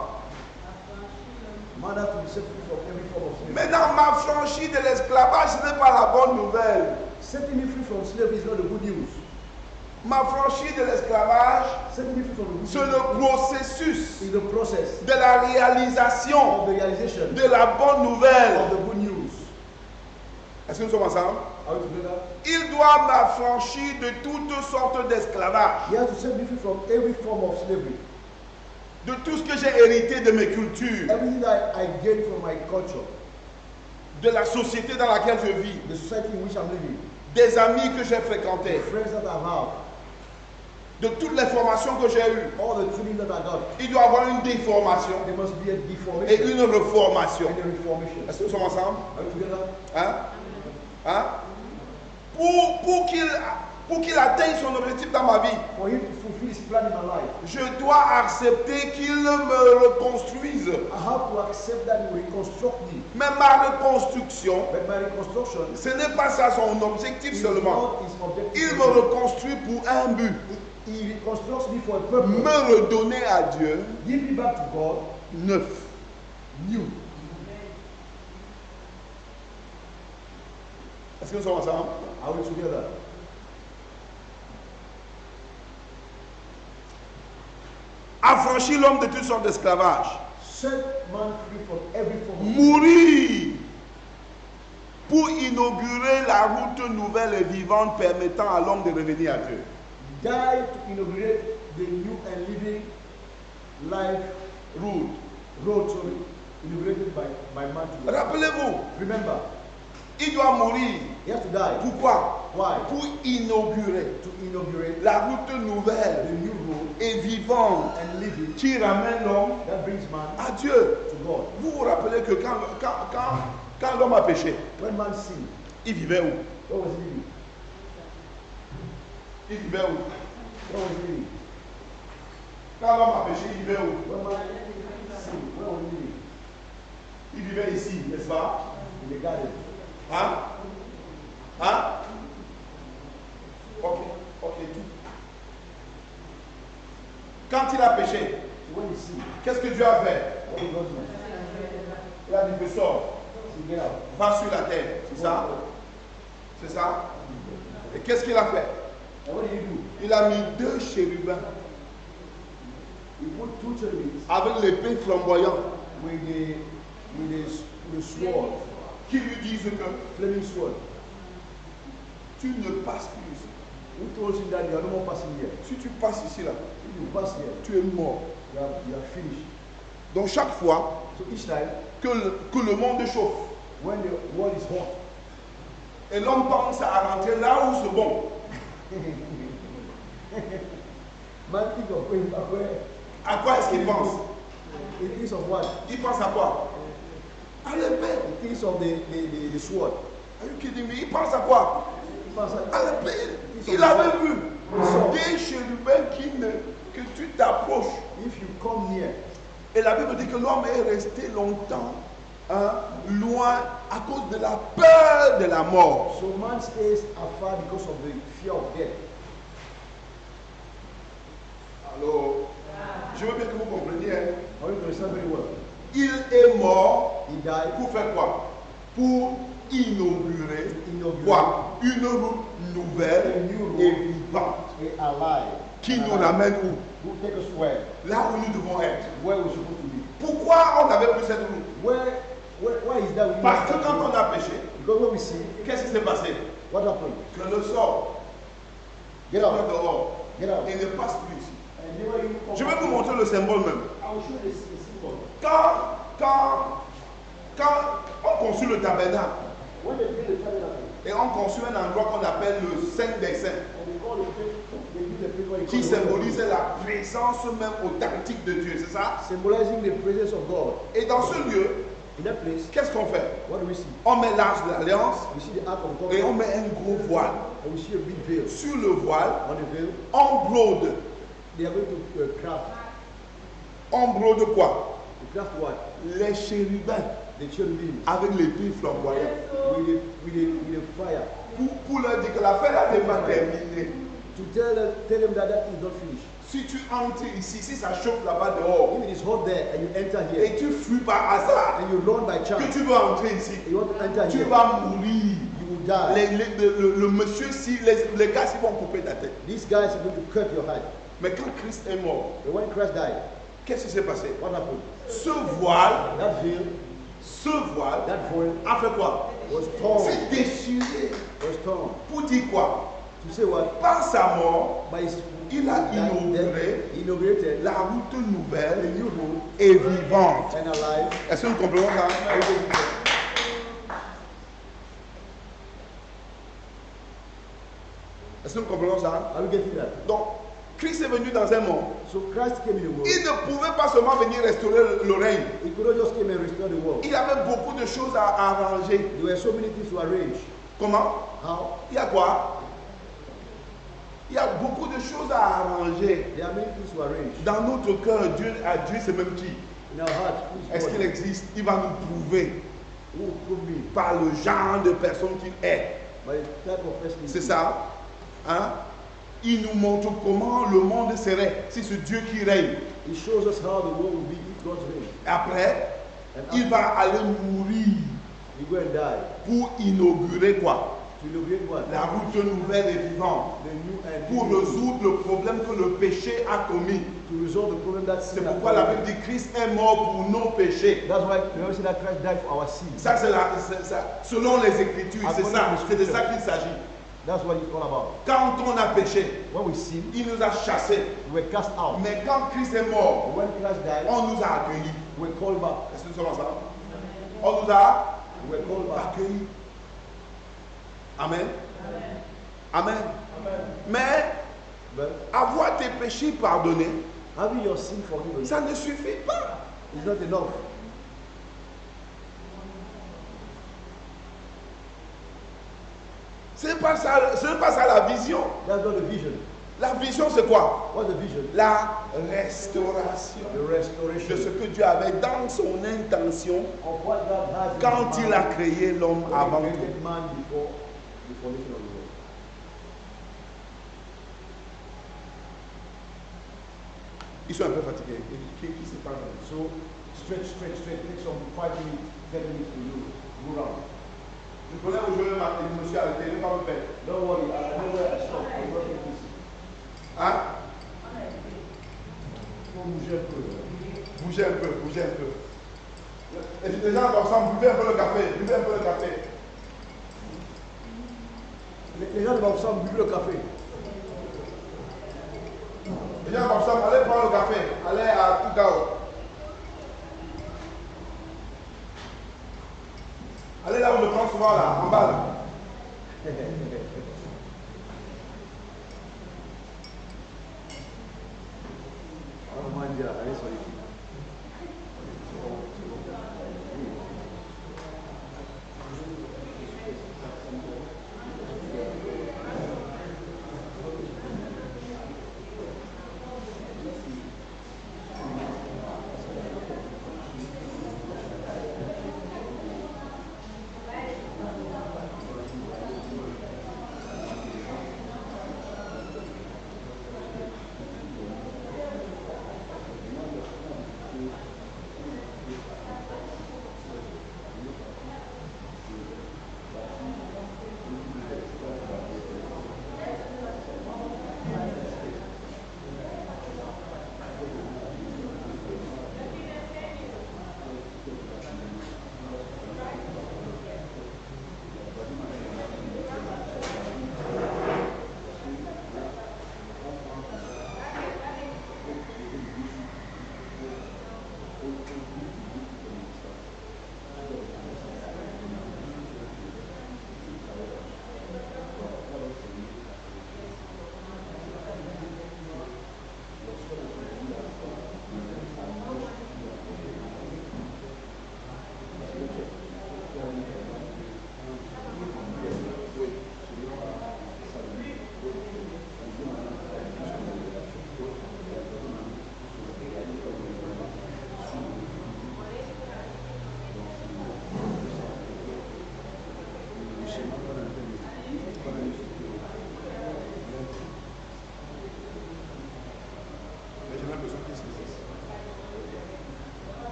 Man has to be set free from every form of slavery. Maintenant, m'affranchir de l'esclavage, ce n'est pas la bonne nouvelle. Setting me free from slavery is not the good news. M'affranchir de l'esclavage, Setting me free from the good c'est le processus is the process de la réalisation of the realization de la bonne of nouvelle. the good news. Est-ce que nous sommes ensemble? Are we together? Il doit m'affranchir de toutes sortes d'esclavage, He has to set me free from every form of slavery. de tout ce que j'ai hérité de mes cultures, Everything that I gained from my culture, de la société dans laquelle je vis, the society in which I'm living, des amis que j'ai the fréquentés, friends that I have, de toutes les formations que j'ai eues. all the training that I got, Il doit y avoir une déformation there must be a et deformation une reformation. and a reformation. Est-ce que nous sommes ensemble? Are we together? Hein? Hein? Pour qu'il atteigne son objectif dans ma vie, For him to fulfill his plan in my life, je dois accepter qu'il me reconstruise. I have to accept that he will reconstruct me. Mais ma reconstruction, But my reconstruction ce n'est pas ça son objectif is seulement. not his objective. Il me reconstruit pour un but. He reconstructs me for a purpose. Me redonner à Dieu Give me back to God neuf. new. Est-ce que nous sommes ensemble? Are we together? Affranchir l'homme de toutes sortes d'esclavage. Set man free from every form of Mourir pour inaugurer la route nouvelle et vivante permettant à l'homme de revenir à Dieu. die to inaugurate the new and living life road sorry, inaugurated by man to God. Rappelez-vous, Remember, il doit mourir. he has to die. Pourquoi? Why? Pour inaugurer To inaugurate la route the nouvelle new road et vivante and living qui ramène l'homme that brings man à Dieu. to God. Vous vous rappelez que quand l'homme a péché, When man sinned, il vivait où? where was he living? Il vivait où? Where was he living? Quand l'homme a péché, il vivait où? When man sinned, where was he living? Il vivait ici, n'est-ce pas? In the garden. Hein? Hein? Ok, tout. Quand il a péché, see. Qu'est-ce que Dieu a fait? What did God do? Il a dit que sors, He get out. va sur la terre. C'est ça? C'est ça? Et qu'est-ce qu'il a fait? And what did he do? Il a mis 2 chérubins He put 2 cherubims avec l'épée flamboyante with the sword, qui lui disent que flaming sword. tu ne passes plus ici. Who told him that you are no more passing here? Si tu passes ici, là, If you pass here, tu es mort. you are finished. Donc chaque fois So each time, que le monde chauffe when the world is hot, et l'homme pense à rentrer là où c'est bon, man think of going back where. à quoi est-ce qu'il pense? He thinks of what? Il pense à quoi? À l'épée. He thinks of the sword. Are you kidding me? Il pense à quoi? He thinks of- À l'épée. Il avait vu des chérubins que tu t'approches. If you come near, Et la Bible dit que l'homme est resté longtemps loin à cause de la peur de la mort. so man stays afar because of the fear of death. Alors, je veux bien que vous compreniez. Hein. I want you to understand very well. Il est mort He died pour faire quoi? Pour inaugurer inaugurate quoi? Une route nouvelle a new et road vivante alive. qui And nous alive. ramène où? Who take us where? Là où nous devons être. Where we're supposed to be. Pourquoi on n'avait plus cette route? Why is that? We Parce que must quand have on a péché, because when we see qu'est-ce qui s'est passé? what happened, Que le sort get soit out, dehors get out. et ne passe plus ici. And then when you come Je vais vous montrer le symbole même. I will show you the symbol. Quand on construit le tabernacle When they build the tabernacle, et on construit un endroit qu'on appelle le Saint des Saints, and they call the place, they build the place what they qui call the symbolise la présence même authentique de Dieu, c'est ça? symbolizing the presence of God. Et dans ce lieu, In that place, qu'est-ce qu'on fait? what do we see? On met l'arche de l'alliance We see the ark of God, et on met un gros voile. and we see a big veil. Sur le voile, On the veil, on brode. they are going to craft. On brode quoi? To craft what? Les chérubins The cherubims avec l'épée flamboyante. with the fire. Pour leur dire que l'affaire là n'est pas terminée. To tell them that is not finished. Si tu entres ici, si ça chauffe là-bas dehors, If it is hot there and you enter here et tu fuis par hasard, and you run by chance, que tu veux entrer ici, you want to enter tu here, vas mourir. you will die. Le monsieur, si, les gars, ils vont couper ta tête. These guys are going to cut your head. Mais quand Christ est mort, But when Christ died, qu'est-ce qui s'est passé? what happened? Ce voile, That veil, that veil a fait quoi? was torn. C'est déchiré. Was torn. Pour dire quoi? To say what? Par sa mort, By his il a he inaugurated la route a nouvelle new road et vivante. and alive. Est-ce que nous comprenons ça? Est-ce que nous comprenons ça? Are we getting that? Donc, Christ est venu dans un monde. So Christ came in the world. Il ne pouvait pas seulement venir restaurer le règne. He could not just come and restore the world. Il avait beaucoup de choses à arranger. There were so many things to arrange. Comment? How? Il y a quoi? Il y a beaucoup de choses à arranger. There are many things to arrange. Dans notre cœur, Dieu c'est même qui? In our heart, who is Est-ce qu'il God? existe? Il va nous prouver Who could be? par le genre de personne qu'il est. By the type of person he C'est is. ça? Hein? Il nous montre comment le monde serait si c'est Dieu qui règne. He shows us how the world will be if God's reign. Après, And il after, va aller mourir he go and die. pour inaugurer quoi? To inaugurate what? La route nouvelle et vivante. The new and Pour new résoudre le problème que le péché a commis. to resolve the problem that C'est sin has pourquoi la caused. Bible dit Christ est mort pour nos péchés. That's why the Bible says that Christ died for our sins. Ça, c'est ça. Selon les Écritures, c'est ça. C'est de ça qu'il s'agit. That's what it's all about. Quand on a péché, When we sin, il nous a chassés. we were cast out. Mais quand Christ est mort, When Christ died, on nous a accueillis. we were called back. Est-ce que nous sommes ensemble? On nous a We were called back. accueillis. Amen. Amen. Mais But avoir tes péchés pardonnés, having your sin forgiven ça ne suffit pas. is not enough. Ce n'est pas ça la vision. That's not the vision. La vision, c'est quoi? What's the vision? La restauration The de restoration ce que Dieu avait dans son intention of what God has in quand his il a mind créé l'homme when avant he tout. created man before the formation of the world. Ils sont un peu fatigués. Qui se parle? So stretch. Take some 5 minutes, 10 minutes to do. Go round. Je connais aujourd'hui je me suis arrêté, ne pas me perdre. Don't worry, I know where I stop. I'm not going to see. Hein? Faut bouger un peu. Bougez un peu. Et les gens ensemble, buvez un peu le café. Les gens de Babsam buvent le café. Les gens ensemble, allez prendre le café. Allez à Tougao. Allez là où je prends souvent là, en bas là. Allez, soyez.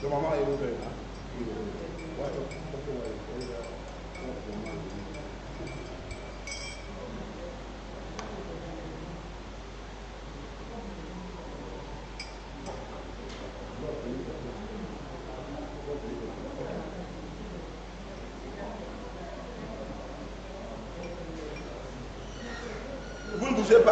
Le maman est ouvert. Vous ne bougez pas.